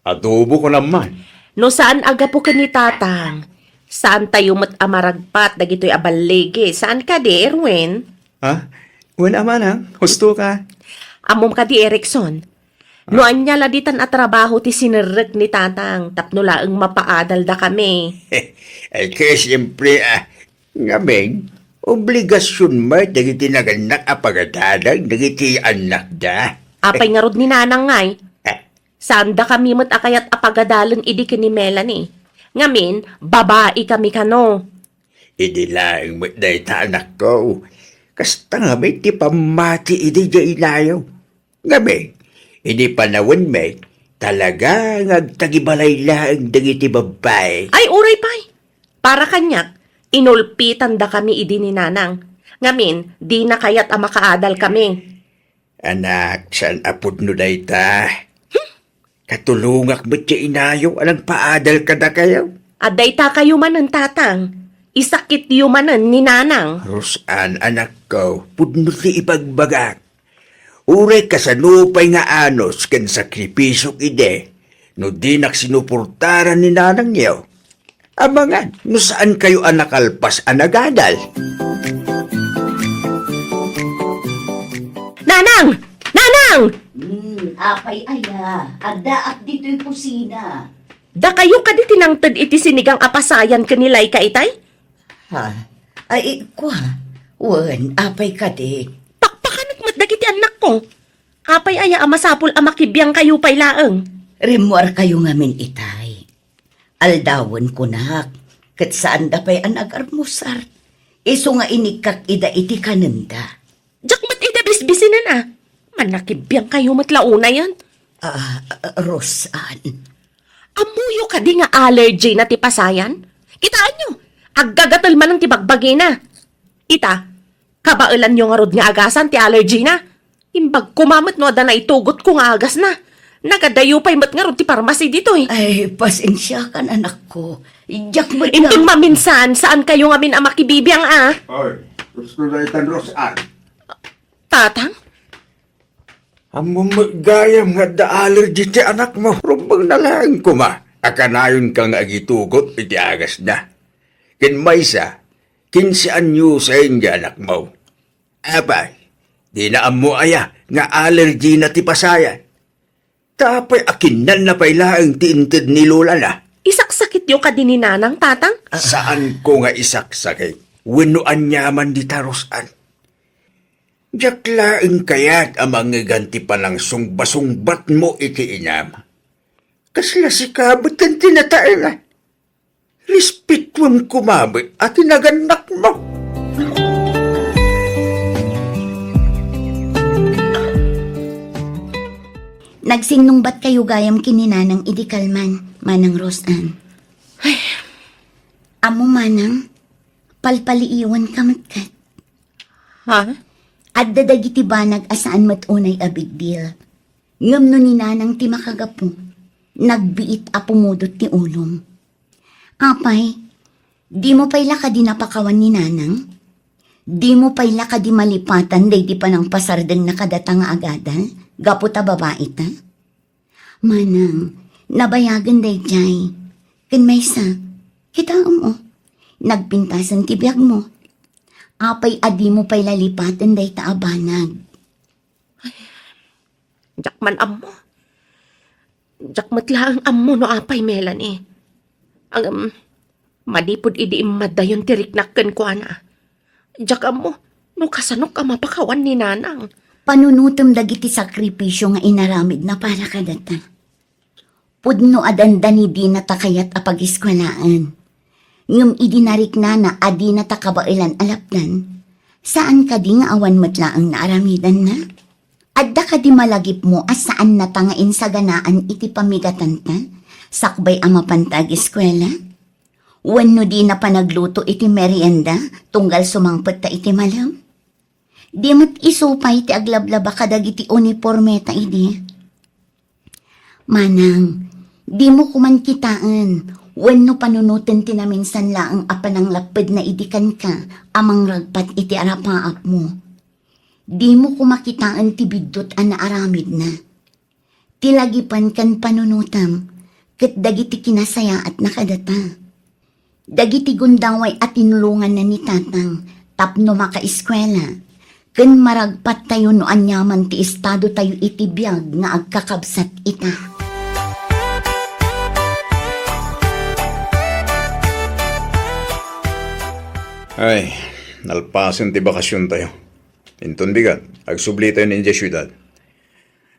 Adobo ko naman. No saan aga po ka ni tatang? Saan tayo mat amaragpat dagito'y abalege? Saan ka di, Erwin? Ha? Wala man Husto ka? Amom ka di, Erickson. No anyala ditan at trabaho ti sinirek ni tatang tapno laeng mapaadal da kami. Ay kaya siyempre ngabing, obligasyon mo dagiti naganak apagadalag dagiti anak da. Apay nga rod ni nanang ngay. Saan da kami mat akayat apagadalan idi ni Melanie. Ngamin, babae kami kano. Idi laeng mo dahi ta anak ko. Kasta nga may ti pamati idi dya inayaw. Ngamin, idi panawan may talaga ngagtagibalay laeng dagiti babae. Ay, uray pay. Para kanyak, inulpitan da kami idi ni nanang. Ngamin, di na kayat makaadal kami. Anak, saan apod no dahi ta? Katulungak ba't siya inayaw? Alang paadal ka na kayo? Aday ta kayo man ng tatang. Isakit yu manan ni nanang. Rosan, anak ko, pudno ti ipagbagak. Uray ka sa nupay nga anos kan sakripisok ide, no di sinupurtaran ni nanang niyo. Amangan, no saan kayo anakalpas anagadal? Nanang! Nanang! Apay aya. Ada at dito'y kusina. Da kayo ka di tinangtad iti sinigang apasayan kanilay ka itay? Ha? Ay, kwa. Wen, apay ka di. Pakpakanat mat dagiti anak ko. Apay aya amasapol amakibiyang kayo pay laeng. Rimuar kayo ngamin itay. Aldawon ko nak. Kat saan da pa'y anagarmusar. Iso nga inikak ida iti kananda. Jak mat ida bisbisinan Manakibiyang kayo matlauna yan. Rosan. Amuyo ka di nga allergy na ti pasayan? Kitaan nyo, aggagatal man ang tibagbagi na. Ita, kabailan nyo nga rod nga agasan ti allergy na. Imbag kumamit no da na itugot ko nga agas na. Nagadayo pa'y mat nga ron ti parmasi dito eh. Ay, pasensya ka na, anak ko. Iyak mo Intun maminsan, saan kayo ngamin ang makibibiyang Oy, gusto na itan Rosan. Tatang? Amo magayam nga da allergy ti anak mo. Rumbang nalang kuma. Akanayon ka nga gitugot iti agas na. Kin maysa, 15 anyo sa nga anak mo. Abay, di na amo aya nga allergy na ti pasayan. Tapay akinan na pailaang tiintid ni Lola na. Isaksakit yung kadininanang, tatang? Saan ko nga isaksakit? Winuan yaman di tarosan. Jaklaing kaya't amang ganti pa ng sungbasungbat mo ikiinam. Kasla si kabot ang tinataingan. Respetwam kumabot at tinaganak mo. Nagsingnungbat kayo gayam kininanang idikalman, Manang Rosan. Amo manang, palpaliiwan ka matkat. Ha? At dadagiti banag asaan matunay a big deal. Ngam no ni nanang ti makagapo, nagbiit a pumudot ti ulom. Apay, di mo payla ka di napakawan ni nanang? Di mo payla ka di malipatan day di pa ng pasardeng nakadatang agadan? Gapo ta babae ta? Manang, nabayagan day jay. Ken maysa, kita mo, nagpintasan ti biyag mo. Apay adi mo pa'y lalipatan day taabanag. Jakman ammo. Jakmat lang ammo no apay Melanie. Ang madipod idi imadayon tiriknakken ko ana. Jak ammo, no kasanok ka mapakawan ni nanang. Panunutom dagiti sakripisyo nga inaramid na para kadata. Pudno adanda ni di natakayat apag-iskwalaan. Ngum idinarik na adi na takabailan alapdan. Saan ka di nga awan matlaang naaramidan na? Adda ka di malagip mo as saan natangain sa ganaan iti pamigatan ta? Sakbay ama pantag eskwela? Wenno di na panagluto iti merienda tunggal sumangpet ta iti malam? Di mat isupay ti aglablaba kadag iti uniforme ta idi. Manang, di mo kuman kitaan, wenno panunutin ti naminsan laang apanang lapid na idikan ka, amang ragpat iti arapaap mo. Di mo kumakitaan ti bidot a naaramid na. Tilagipan kan panunutam, ket dagiti kinasaya at nakadata. Dagiti gundaway at tinulungan na ni tatang, tapno makaiskwela. Ken maragpat tayo no anyaman ti estado tayo iti biyag nga agkakabsat ita. Ay, nalpasan ti bakasyon tayo. Inton bigat, agsubli tayo ninja syudad.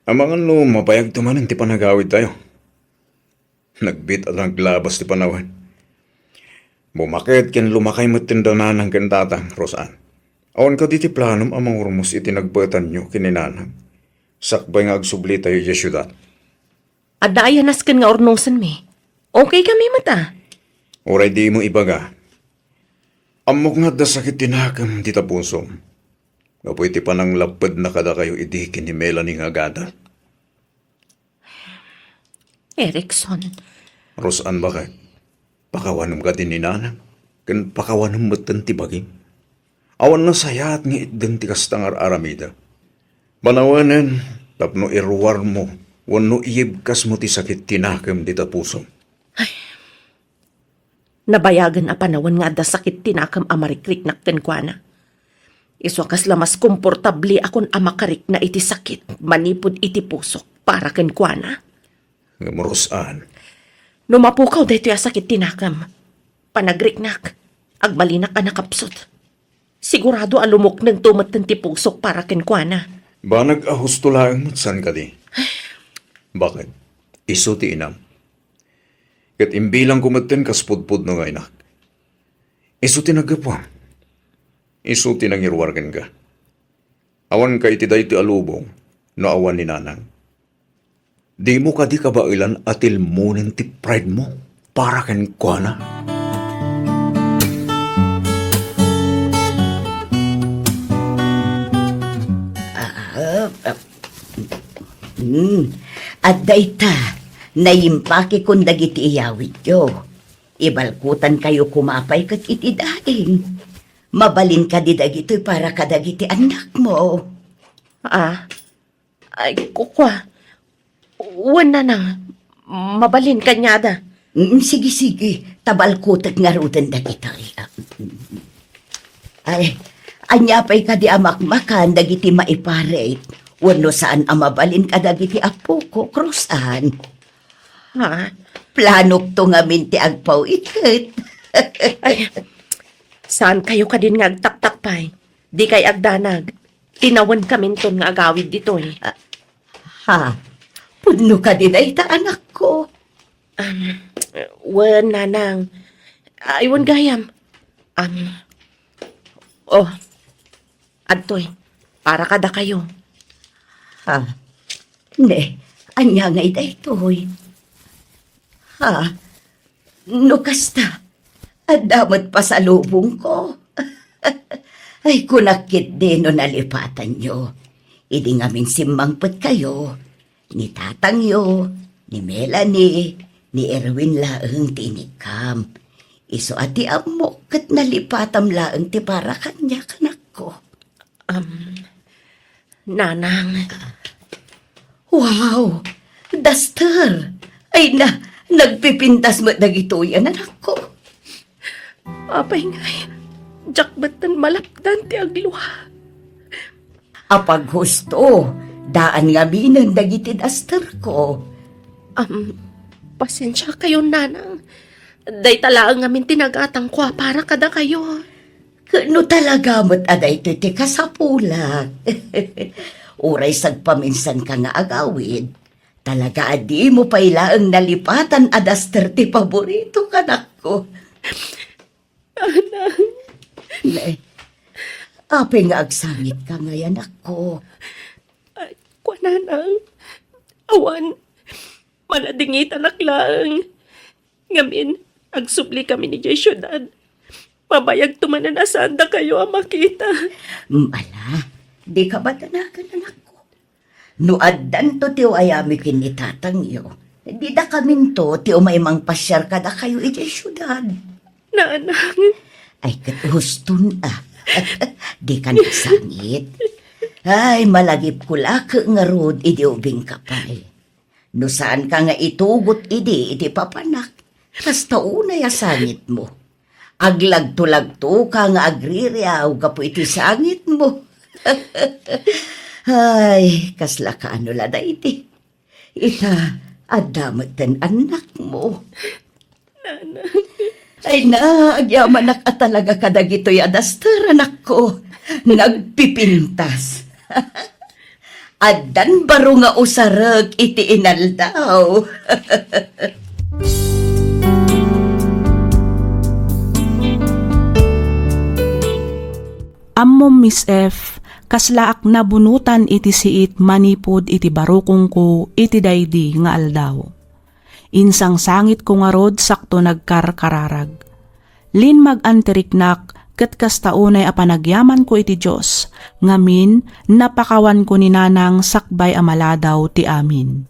Ang mga mapayag tumanan ti panagawid tayo. Nagbit at naglabas ti panawan. Bumakit ken lumakay mo tindanan ng kantatang, Rosan. Awan ka diti planom amang urmos iti nagbatan nyo kininanang. Sakbay nga agsubli tayo di syudad. Adayanas ken nga ornosan mi. Okay kami mata. Oray di mo ibaga. Amok nga da sakit tinakam di tapusom. Kapoy ti panang lapad na kada kayo idikin ni Melanie nga gada. Erickson. Rosan bakit? Pakawanam ka din ni nanang. Kan pakawanam mo ti baging. Awan na sayat nga itdeng ti kastangar aramida. Banawanan, tapno irwar mo, wano iyibkas mo ti sakit tinakam di tapusom. Nabayagan a panawan nga da sakit tinakam amarikrik nakten kwa na. Iso kas lamas komportabli akon amakarik na iti sakit, manipod iti pusok para ken kwa na. Rosan, Numapukaw dito ya sakit tinakam. Panagriknak, agbalinak ka nakapsot. Sigurado alumok ng tumat ng tipusok para ken kwa na. ba nag-ahusto lang matsan ka di? Bakit? Iso ti inam. Kat imbilang kumaten kaspudpud no nga inak. Iso ti nagapwa. Iso ti nangirwargan ka. Awan ka iti dahi ti alubong, no awan ni nanang. Di mo ka di kabailan atil munin ti pride mo para ken kwa na. At Dayta, nayimpaki kung dagiti iyawid yo. Ibalkutan kayo kumapay kat iti daing. Mabalin ka di dagito'y para kadagiti anak mo. Ay, kukwa. Wala nang. Mabalin kanyada. Sige. Tabalkutat nga rutan dagito'y. Ay, anyapay ka di amakmakan dagiti maiparate. Wano saan amabalin ka dagiti apo ko, Krusan. Planok to nga minti agpaw ikit. Ay, saan kayo ka din nga agtaktakpay? Di kay agdanag. Tinawan kami ton nga agawid dito eh. Ha? Puno ka din ay ta anak ko. Wan nanang. Aywan gayam. Adtoy, para kada kayo. Ha? Ne, anya nga ito'y. Ha? No kasta, adamat pa sa lubong ko. Ay, kunakit din no nalipatan nyo. Idi nga min simmangpet kayo. Ni tatang yo, ni Melanie, ni Erwin laeng tinikam. Iso ati amok kat nalipatam laeng ti para kanya kanak ko. Nanang. Wow! Duster! Ay nagpipintas mo dagito yan, anak ko. Apay ngay. Jakbatan malapdan ti agluha. Apag husto, daan nga binan dagiti duster ko. Pasensya kayo, nanang. Day talaang ngamin tinagatang kwa para kada kayo. Kano talaga mo't aday ito ti kasapula. Uray sagpaminsan ka nga agawid. Talaga adi mo pailaang nalipatan a duster ti paborito kanak ko. Nanang. Ape nga agsangit ka ngayon ako. Ay, kwa nanang. Awan. Maladingitan aklang. Ngamin, agsubli kami ni Jay syudad. Mabayag tumanan na sanda kayo ang makita. Ala, di ka ba tanagan, anak ko? Nuaddan to tiyo ayami kinitatang iyo. Di da kaminto tiyo may mang pasyar kada kayo iti syudad. Nanang. Ay, katustun Di ka nagsangit. Ay, malagip ko laka nga rod iti ubing kapay. No saan ka nga itugot iti papanak. Basta unay asangit mo. Aglag-tulag-to ka nga agriryaw ka po iti sangit mo. Ay, kasla ka ano lada iti. Ita, adamatan anak mo. Nanang. Ay na, agyaman at talaga kadagito'y adaster, anak ko. Nagpipintas. Adan baro nga usarag iti inaldaw. Ammom Miss F, kaslaak na bunutan iti siit manipod iti barukong ko iti daydi nga aldaw. Insang sangit ko nga rod sakto nagkarkararag. Lin mag-antiriknak ket kastaunay a panagyaman ko iti Diyos, ngamin napakawan ko ni nanang sakbay amaladaw ti amin.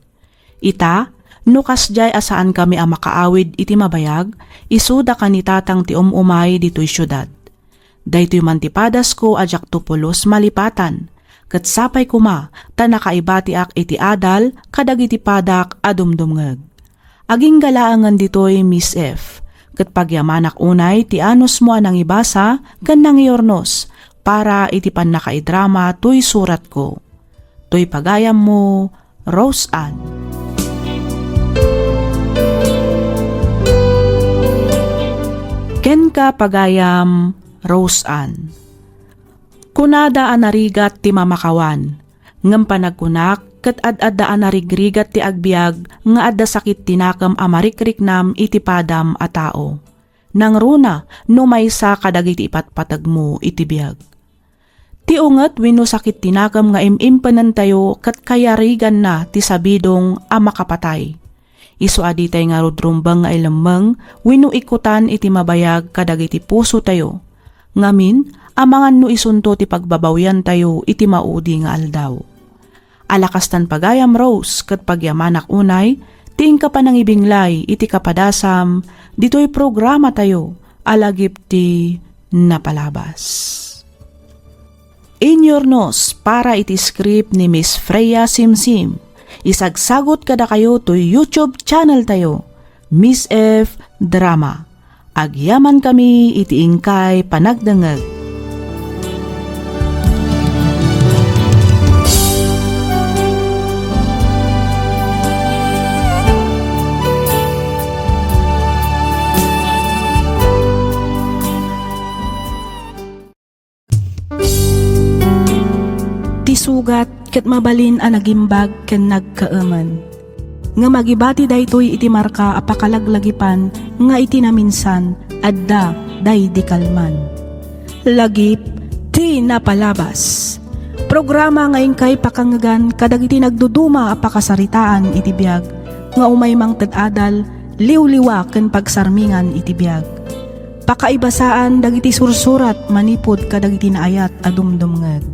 Ita, nukas jay asaan kami a makaawid iti mabayag, isuda ka ni tatang ti umay dito'y syudad. Daytoy mantipadas ko ajak tupulos malipatan, ket sapay kuma ta nakaibatiak iti adal kadag iti padak adumdumngeg. Aging galaangan ditoy Miss F, ket pagyamanak unay ti anos mo anang ibasa ken nang iornos para iti pan nakaidrama tuy surat ko. Tuy pagayam mo, Rose Ann. Ken ka pagayam, Rose Ann. Kunada anarigat ti mamakawan, ngem panagkunak ket ad-addaan narigrigat ti agbiag nga adda sakit tinakam amarikrik-nam iti padam a tao. Nang runa no maysa kadagiti ipatpatag mo iti biag. Ti unget wenno sakit tinakam nga imimpenan tayo ket kayarigan na ti sabidong a makapatay. Isu aditay nga rudrumbang nga ilemeng wenno ikutan iti mabayag kadagiti puso tayo. Ngamin amangan no isunto ti pagbabawyan tayo iti maudi nga aldaw. Alakastan pagayam Rose kat pagyamanak unay, ting ka pa nang ibinglay iti kapadasam, dito'y programa tayo, alagip ti napalabas. Inyornos para iti script ni Miss Freya Simsim. Isagsagot kada kayo to YouTube channel tayo, Miss F Drama. Agyaman kami iti ingkay panagdangag. Tisugat ket mabalin a nagimbag ken nagkaaman. Nga magibati daytoy iti marka apakalaglagipan nga iti naminsan adda day di kalman. Lagip ti napalabas. Programa ngayon kay pakangagan kadagiti nagduduma apakasaritaan iti biag nga umaymang tad-adal liwliwa ken pagsarmingan iti biag. Pakaibasaan dagiti sursurat manipod kadagiti naayat a dumdumngeg.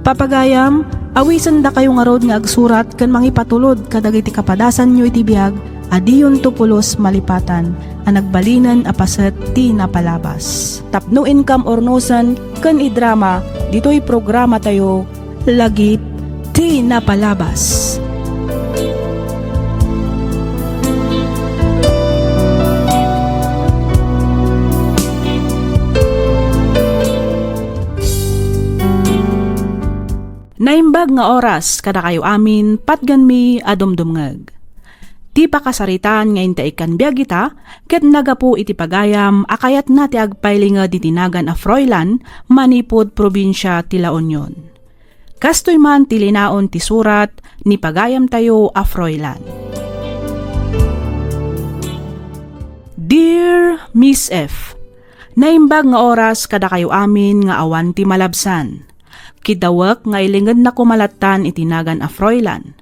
Papagayam, awisan da kayo nga rod nga agsurat ken mangipatulod kadagiti kapadasan nyo iti biag, adiyon tupulos malipatan, ang nagbalinan apaset ti napalabas. Tapno income ornosan ken idrama, dito'y programa tayo, lagip ti napalabas. Naimbag nga oras kada kayo amin patgan mi adumdumngeg. Ti pakasaritan nga inta ikan biag ita, ket nagapu iti pagayam akayat na ti agpailinga di tinagan a Froilan, manipod probinsya ti La Union. Kastoy man ti linaon ti surat ni pagayam tayo a Froilan. Dear Miss F, naimbag nga oras kada kayo amin nga awan ti malabsan. Kidawak nga ilingad na kumalatan itinagan a Froilan.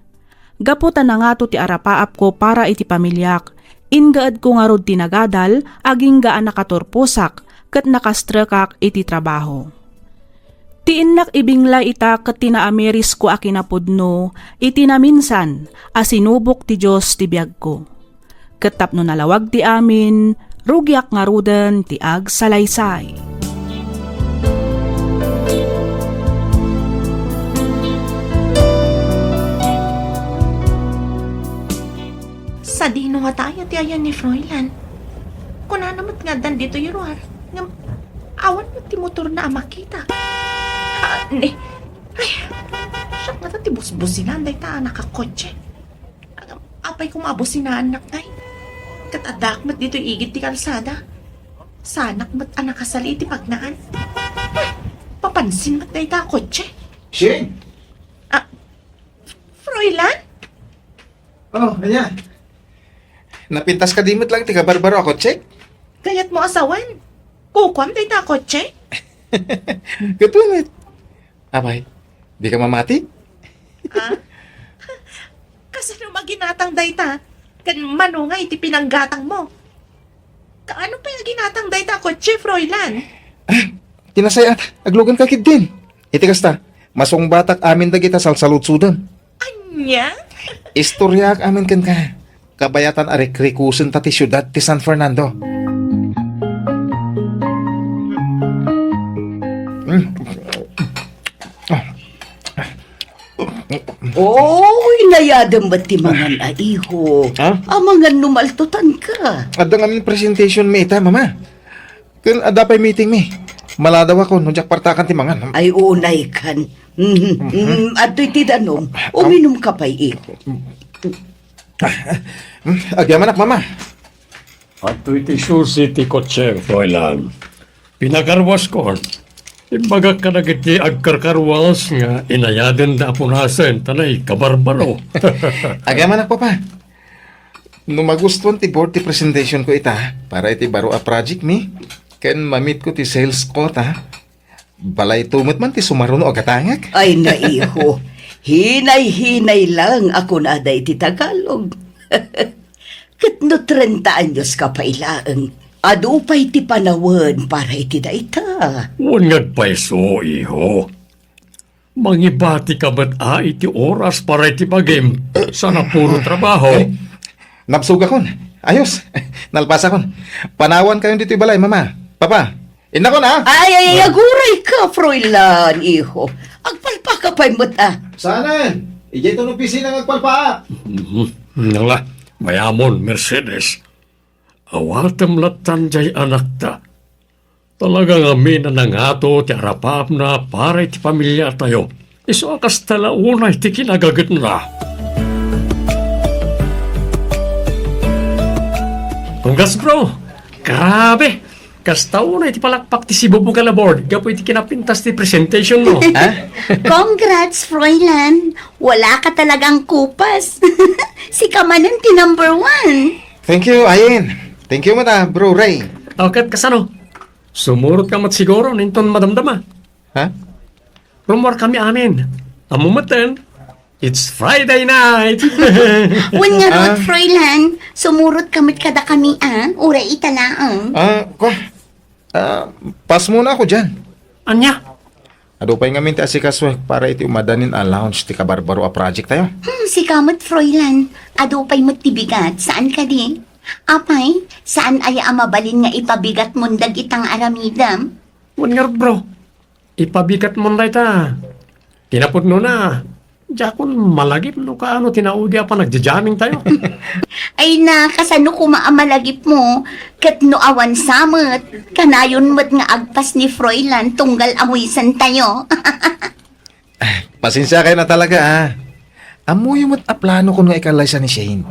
Gaputan na nga to ti arapaap ko para iti pamilyak, ingaad ko nga rod tinagadal, aging gaan nakaturpusak, kat nakastrakak iti trabaho. Tiinnak ibingla ita kat tinaameris ko akinapudno, iti naminsan, asinubok ti Diyos ti biag ko. Katapno nalawag ti amin, rugyak nga rudan ti ag salaysay. Sa dino nga tayo ti ayan ni Froilan. Kuna namat nga dan dito yuruar. Nga awan mo ti motor na makita. Ay, siya nga ta ti busbusinan day ta nakakotse. Apay kung mabusinan anak ngay. Katadak mat dito igit ti kalsada. Sanak mat anak kasali ti pagnaan. Papansin mat day ta kotse. Shane! Froilan? Oh, ganyan. Napintas ka dimot lang, tiga barbaro ako, check. Kayat mo asawan. Kukwam day ta kotse. Gatunit. Abay, di ka mamati? Kasano maginatang day ta? Kan manungay iti pinanggatang mo. Kaano pa yung ginatang day ta kotse, Froilan? Tinasay at aglugan ka kid din. Iti kasta, masong batak amin dagita salsalutsudan. Anya? Istorya amin kan ka. Kabayatan a rekrikusen ta ti syudad ti San Fernando. Inayadam ba't ti mangan a iho? Ha? Amangan numaltutan ka. Adang amin presentation mi ita, mama. Kun adapay meeting mi. Maladaw ako, nunjak partakan ti mangan. Ay unay kan. Ato'y ti danom, uminom ka pa'y iho. Agyaman ak, mama. At iti susi ti kotse, Froilan. Pinakarwas ko. Imbaga ka na kiti agkarkarwas nga inayaden da apunasen tanay kabarbaro. Agyaman ak, papa. No magustuhan ti board ti presentation ko ita, para iti baro a project mi, ken mamit ko ti sales ko ta, balay tumot man ti sumaruno o katangak. Ay naiho, hinay-hinay lang ako na aday ti Tagalog. Kat no 30 anyos ka pa ilaang, adupay ti panawan para iti daita. Unyag pa iso, iho. Mangibati ka ba't iti oras para iti bagim? Sana puro trabaho. Napsug akon. Ayos. Nalpas akon. Panawan kayo dito balay, mama. Papa, ina ko na. Ay, aguray ka, Froilan, iho. Agpalpa ka pa'y mata. Saan? Ijay ito nung pisina ng agpalpa. Nala, mayamon, Mercedes. Awatem latan jay anak ta. Talagang amin na nangato ti arapap na para iti pamilya tayo. Iso akas talauna iti kinagagat na. Congrats bro! Grabe! Kastauna iti palakpak ti Cebu Bugala Board. Gapo iti kinapintas ti presentation mo. Congrats, Froilan. Wala ka talagang kupas. Si Kamanan ti number 1. Thank you, Ayin. Thank you mata, bro Ray. Okay, kasano? Sumurot ka mat siguro, ninton madamdama. Ha? Rumor kami amin. Amumatan, it's Friday night. Wan nga rod, Froilan. Sumurot kamit kada kami, Ura italaang. Pas muna ako dyan. Anya? Ado pa nga minti asikaswek para iti umadanin ang lounge ti kabarbaro a project tayo. Si kamot, Froilan. Ado pa'y matibigat. Saan ka din? Apay, saan ay amabalin nga ipabigat mundag itang aramidam? Wan nga bro, ipabigat mo na ita. Tinapot no na. Jakon malagip no kaano tinaudi pa nagjajamming tayo. Ay na, kasano kumaamalagip mo? Kat no awan samot, kanayon mo't nga agpas ni Froilan tunggal amuisan tayo. Pasensya kayo na talaga Amuyo mo't aplano ko nga ikalay sa ni Shane.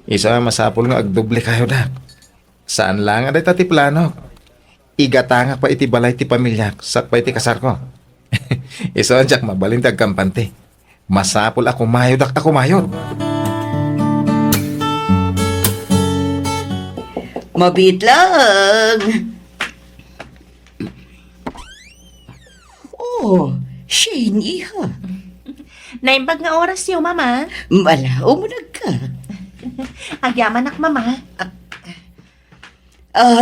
Isa masapol nga agdoble kayo dak. Saan lang aday tati plano? Igatanga pa iti balay ti pamilya sakpa iti kasar ko. Isa anjak mabalintag kampante. Masapol ako mayod ako mayod. Mabit lang. Oh, Shane, iha. Naimbag nga oras yo, mama. Malaw mo ka. Agyaman ak, mama.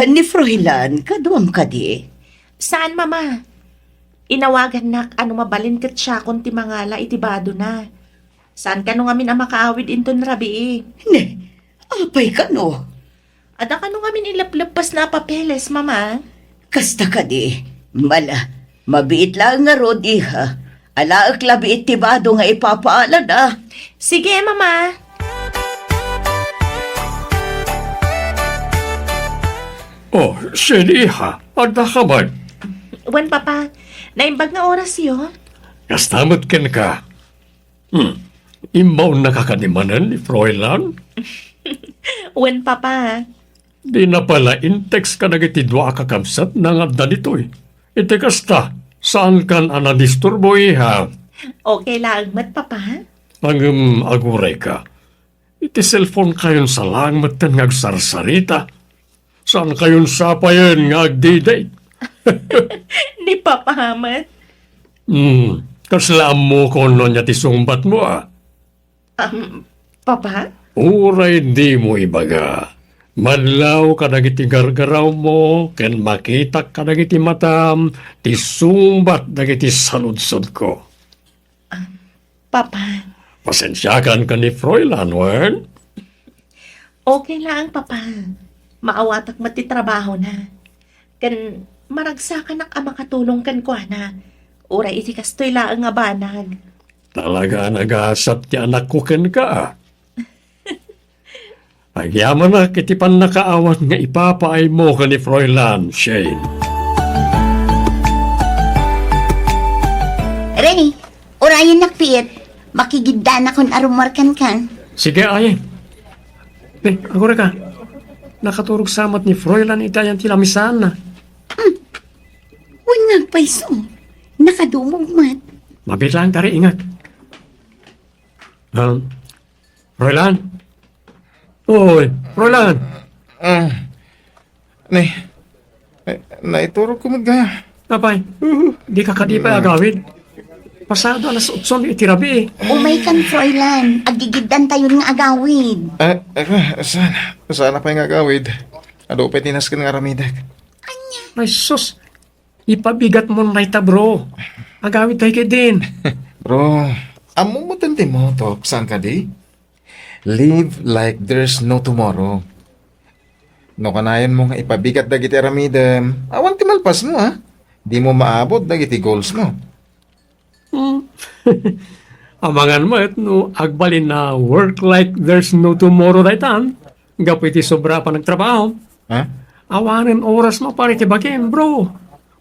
Ni Froilan, kaduam ka di. Saan, mama? Inawagan nak, ano mabalin kat siya kung ti mangala itibado na. Saan ka nung amin ang makaawid inton rabi Ne, apay ka no. Ada ka nung amin ilaplepas na papeles, mama. Kasta ka di. Mabiit lang nga rod, iha. Alaak labi itibado nga ipapaalad, Sige, mama. Oh, siniha, ada ka ba? Wan, papa. Naimbag nga oras yo. Kastamot ken ka. Imbaw nakakadimanan ni Froilan? Wan, papa. Di na pala in-text ka nagitidwa kakamsat na nga danitoy. Ite kasta, saan kan anadisturbo iha? Okay lang, mat, papa. Ang aguray ka. Iti cellphone kayon sa langmat tan ngagsarsarita. Saan kayon sapayan nga agdi-date? Ni papa, mat. Kaslaan mo kono niya ti sumbat mo Papa? Uray di mo ibaga. Madlaw ka dagiti gargaraw mo, ken makita ka dagiti matam, ti sumbat dagiti saludsod ko. Papa? Pasensyakan ka ni Froilan, wen? Okay lang, papa. Maawatak mati trabaho na. Kan maragsakan ak makatulong kan ko na. Uray iti kastoy laang nga banag. Talaga nagasat ti anak ko ken ka. Agyaman na kiti pan nakaawat nga ipapaay mo ka ni Froilan, Shane. Reni, urayan nakpiit. Makigidda na kung arumarkan kan. Sige, ay. Agora ka. Nakaturog samat ni Froilan itayan tilamisan na. Huwag nagpaiso. Nakadumog mat. Mabilang tari, ingat. Froilan? Oy, Froilan! Naituro ko magaya. Apay, di ka kadipay agawid. Pasado alas 8 itirabi Umay kan, Froilan. Agigiddan tayo nga agawid. Sana pa yung agawid. Ado pa tinas ka nga ramidak. Ay sus, ipabigat mo na ita bro. Agawid tayo din. Bro, amo mo tanti mo to, saan ka di? Live like there's no tomorrow. No kanayan mo nga ipabigat dagiti aramidem. Awan ti malpas mo ha. Di mo maabot dagiti goals mo. Amangan mo no agbalin na work like there's no tomorrow daytan. Gapiti sobra pa nagtrabaho. Ha? Awanin oras mo para tibakin, bro.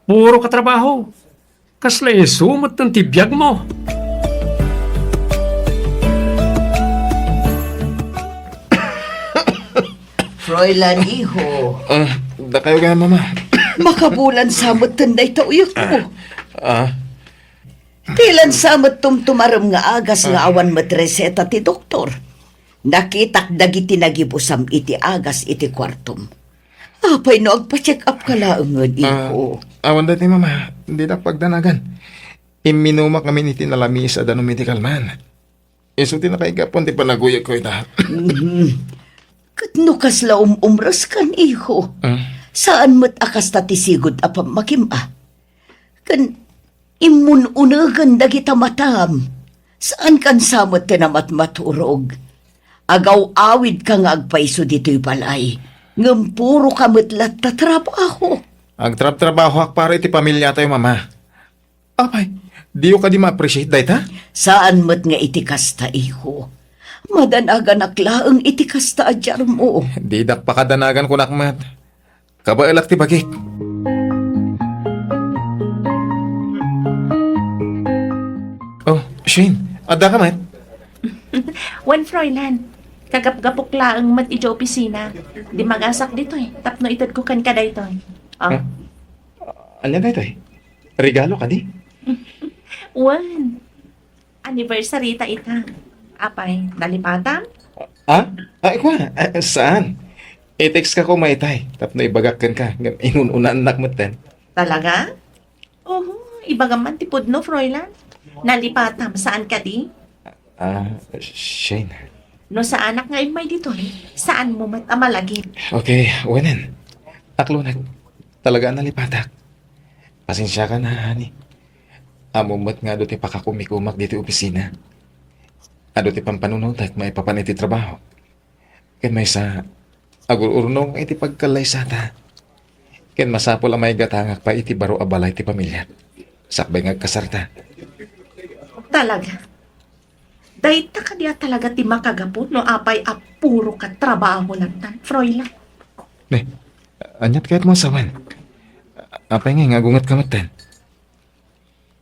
Puro ka trabaho. Kasla sumot ng tibiyag mo. Fräulein Iho, Da kayo ka mama. makabulan samot tanday tauyok ko. Ah, Tilan samot tumtumaram nga agas nga awan matreseta ti doktor. Nakitak dagiti nagibusam iti agas iti kwartom. Apay no agpa-check up ka laungan, Iho. awan dati mama. Hindi na pagdanagan. Iminuma kami ni tinalami sa danong medical man. Isuti na kay gapon ti panaguyag ko ita. Katno kasla umras kan, Iho. Saan mo't akas tatisigod apam makima? Kan imununagan dagita matam. Saan kan samot tinamat maturog? Agaw awid ka nga agpaiso dito'y balay. Ngam puro kamatlat ta trabaho. Agtrab-trabaho ak para iti pamilya tayo mama. Apay, di ka di ma-appreciate dahita? Saan mo't nga itikasta, Iho? Madanagan aklaang itikasta adyar mo. Di dak pakadanagan ko nakmat. Kabailak ti bagik. Oh, Shane, ada ka mat? Wan Fräulein, kagap-gapok laang mat ijo opisina. Di magasak dito tapno itad ko kan kada ito Ano na ito eh? Regalo ka di? Wan, anniversary ta ita. Apay, nalipatan? Ikaw saan? I-text ka ko maitay. Tapno ibagakkan ka. Inununan anak mo ten. Talaga? Ibagaman tipod no, Fräulein. Nalipatam, saan ka di? Shane. No sa anak nga may dito saan mo mat amalagin? Okay, wanan. Aklo na. Talaga nalipatak. Pasensya ka na, honey. Amumot nga do ti pakakumikumak dito opisina. Ado ti pampanunod may papaniti trabaho. Ken may sa agururnong iti pagkalay sata. Ken masapol ang may gatangak pa iti baro abalay ti pamilya. Sakbay nga kasarta. Talaga? Dahita ka diya talaga ti makagapon no apay apuro ka trabaho lang tan, Fräulein. Anyat kahit mo sawan. Apay nga ngagungat kamatan.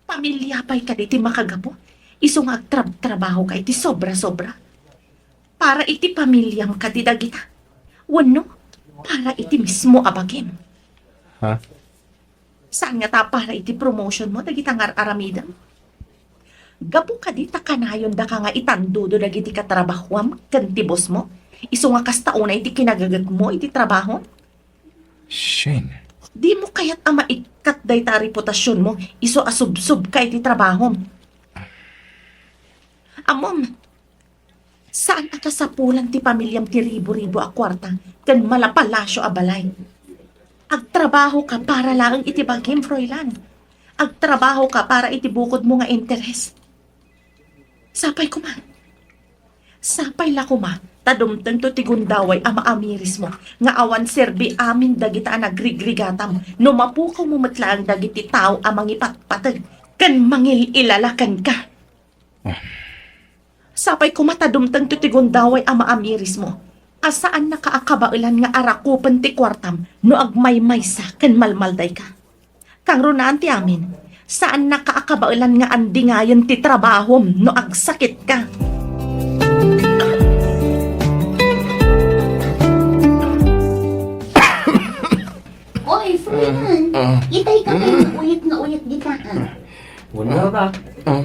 Pamilya pa'y ka di ti makagapon. Iso nga trabaho ka iti sobra-sobra. Para iti pamilyam ka di dagita. Wano, para iti mismo abagim. Ha? Saan nga ta para iti promotion mo dagita nga aramidam? Gapo ka di takanayon da ka nga itandudo dagiti katrabahwam kan ti boss mo. Iso nga kastauna iti kinagagat mo iti trabaho. Shane. Di mo kaya't ama ikat day ta reputasyon mo. Iso asubsub ka iti trabaho. Amom, saan ata sa pulang ti pamilyam ti ribo-ribo a kwarta kan malapalasyo a balay? Agtrabaho ka para lang iti bagim, Fräulein. Agtrabaho ka para iti bukod mo nga interes. Sapay ko ma. Sapay la ko ma. Tadumtang to ti gundaway ama amiris mo. Nga awan serbi amin dagita nagrigrigatam. No mapukaw mo matlaang dagiti tao amang ipatpatag. Kan mangil ilalakan ka. Sapay ko matadumtang to ti gundaway ama amiris mo. Asaan nakaakabailan nga arakupan ti kwartam no agmaymay sa kan malmalday ka. Kang runaan ti amin, saan nakaakabailan nga andi ngayon ti trabahom no agsakit ka. Oy, Fräulein, itay ka kayo uyit na uyit di ka. Wala na.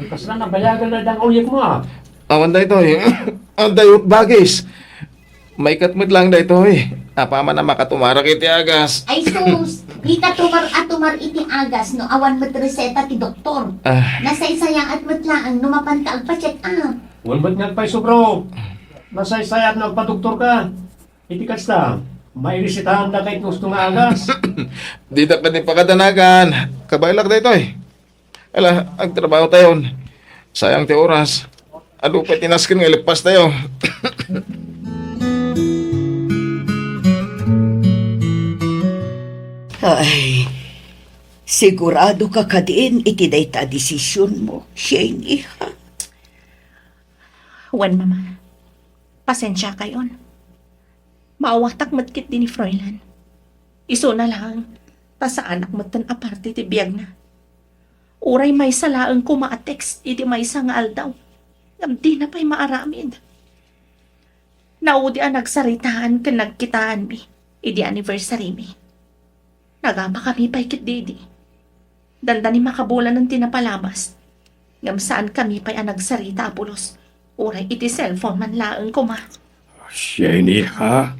Kasi na nabayagan na dang uyag mo Awan da ito eh. Dayot bagis. May katmit lang da ito eh. Apama na makatumarak iti agas. Ay sus, di ka tumar iti agas no awan mat reseta ti doktor. Nasaysayang at matlaang numapan ka agpa-check up. Walbat nga pa bro. Nasaysayat na padoktor ka. Iti kasta. May resitahan na kahit gusto nga agas. Di da pa din pakadanagan. Kabailak da ito eh. Ala, ang trabaho tayo. Sayang ti oras. Ado pa tinaskin nga ilipas tayo. Ay, sigurado ka din iti dayta desisyon mo, Shane, iha. Wan, mama. Pasensya kayon. Maawatak matkit din ni Fräulein. Iso na lang, ta sa anak matan aparte ti biyag na. Uray may salaang ko ma-text iti may isang aldaw. Di na pa'y maaramid. Naudi ang nagsaritaan ka nagkitaan mi, iti anniversary mi. Nagama kami pa'y kit didi. Dandani makabulan ng tinapalabas. Ngam saan kami pa'y ang nagsarita apulos. Uray iti cellphone man laang ko ma. Shane, iha.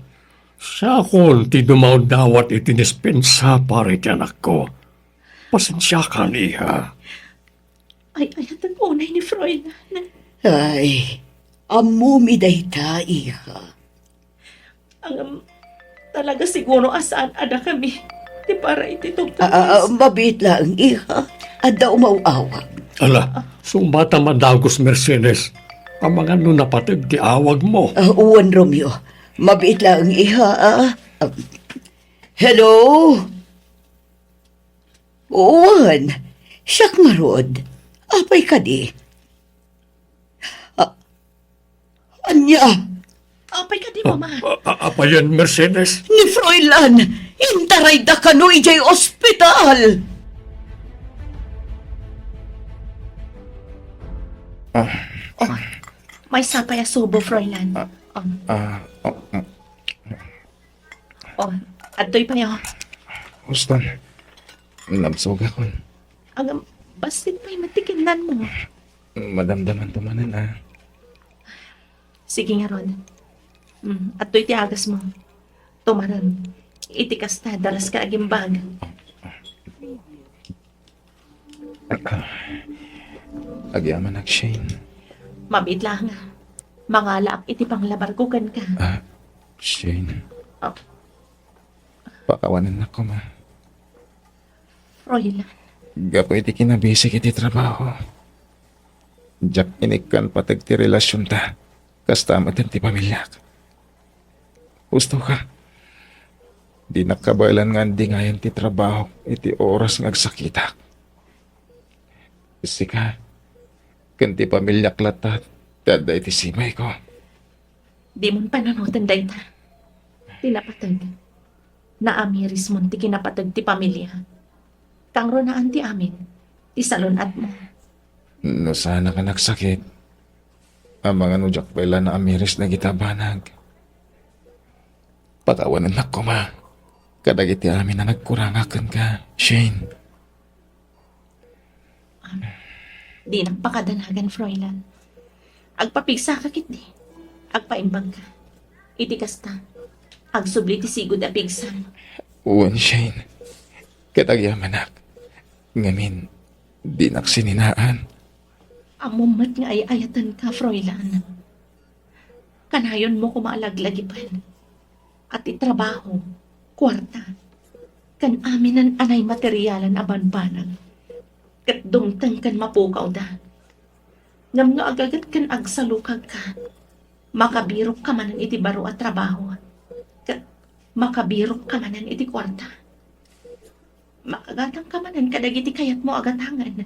Sa akon ti dumawdawat iti dispensa para iti anak ko. Pasensya ka, iha. Ay, ayat ang unay ni Fräulein. Ay, amumi dayta, iha. Ang talaga siguro asaan ada kami. Di para ititog Mabit lang, iha. Ada umawawag. Ala, sumbata madagos Mercedes. Ang mga napatag ti awag mo. Uwan, Romeo. Mabit lang, iha. Hello? Uwan. Siyak marod. Apay ka di. Anya? Apay ka di, mama. Apa yan, Mercedes? Ni Fräulein, intaray da kano ijay ospital. May sapay asubo, Fräulein. Adoy pa yun. Huston. Nabsog ako. Ang basit pa'y matikinan mo. Madamdaman tumanan ah. Sige nga, Rod. Adoy ti agas mo. Tumaran. Itikas na, daras ka agimbag. Agyaman ak Shane. Mabit lang nga. Mangalaak iti panglabarkugan ka. Shane. Oh. Pakawanan ako ma. Fräulein. Gapo iti kinabisik iti trabaho. Diyak inikan patag ti relasyon ta. Kastamat ti pamilyak. Gusto ka? Di nakabalan nga di ngayon ti trabaho iti oras ngagsakitak. Kasi ka, kanti pamilyak latat, tada iti simay ko. Di mon pananutan dayta. Tinapatag. Naamiris mon ti kinapatag ti pamilya. Kang ronaan ti amin. Ti salunat mo. No sana ka nagsakit. Ang mga nujak pala na amiris na gitabanag. Pakawanan na ko ma. Kadagiti amin na nagkurangakan ka, Shane. Di nang pakadanagan, Fräulein. Agpapigsa ka kit di. Agpaimbang ka. Itikas ta. Agsubli ti sigod a pigsan. Uwan, Shane. Katagyaman ak. Ngamin, di naksininaan. Amumat nga ay ayatan ka, Fräulein. Kanayon mo kumaalaglagipan. At itrabaho, kwarta. Kan aminan anay materyalan abanbanag. Kat dumtang kan mapukaw da. Ngam nga agagat kan agsalukag ka. Makabirok ka manan iti baro at trabaho. Kat makabirok ka manan iti kwarta. Makagatang ka manan kadagiti kayat mo agatangan.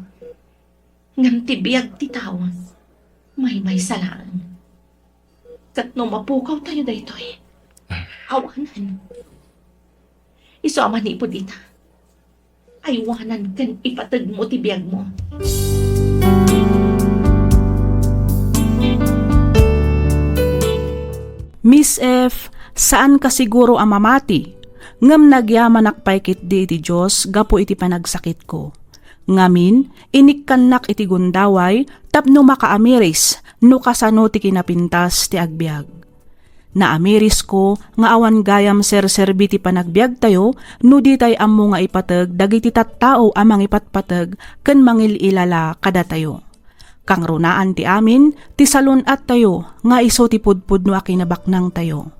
Ngam tibiyag ti tao. May salaan. Kat no mapukaw tayo daytoy. Awanan. Iso aman ipod ita. Aywanan kan ipatag mo ti biyag mo. Miss F, saan ka siguro ang mamati? Ngam nagyaman akpaykit di iti Diyos, gapo iti panagsakit ko. Ngamin, inikkanak iti gundaway, tapno makaamiris, no kasano ti kinapintas ti agbyag. Naamiris ko, nga awan gayam serserbi ti panagbiag tayo, no di tay ammo nga ipatag, dagiti tattao amang ipatpatag, ken mangililala kada tayo. Kang runaan ti amin, ti salunat tayo, nga iso ti pudpud no akinabaknang tayo.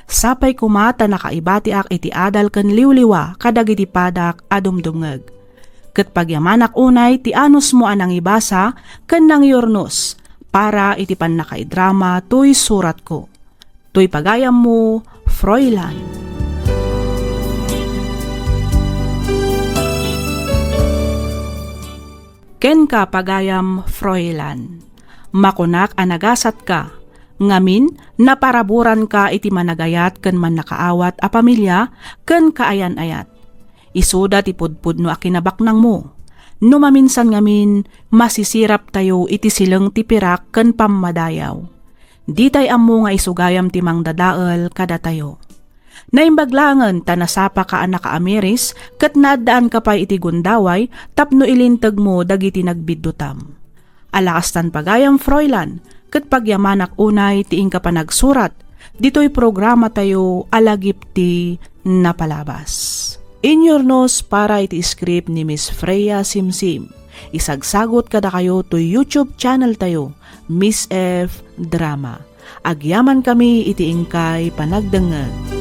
Sapay kumata nakaibati ak iti adal ken liwliwa, kadagiti padak adumdungeg. Ket pagyamanak unay ti anos mo anang ibasa ken nang yornos para iti pannakaidrama toy surat ko. Toy pagayam mo, Froilan. Ken ka pagayam, Froilan. Makunak anagasat ka, ngamin naparaburan ka iti managayat ken mannakaawat a pamilya ken kaayan-ayat. Isuda ti pudpud no akinabaknang mo. No maminsan ngamin masisirap tayo iti silang ti pirak ken pammadayaw. Di tay ammo nga isugayam ti mangdadael kada tayo. Naimbaglangan ta nasapa ka anak Ameris ket naadaan ka pa iti gundaway tapno ilinteg mo dagiti nagbiddutam. Alakastan pagayam, Froilan, ket pagyamanak unay tiing ka pa nagsurat, dito'y programa tayo alagip ti napalabas. Inyornos para iti script ni Miss Freya Simsim. Isagsagot kada kayo to YouTube channel tayo, Miss F. Drama. Agyaman kami iti ingkay panagdengeg.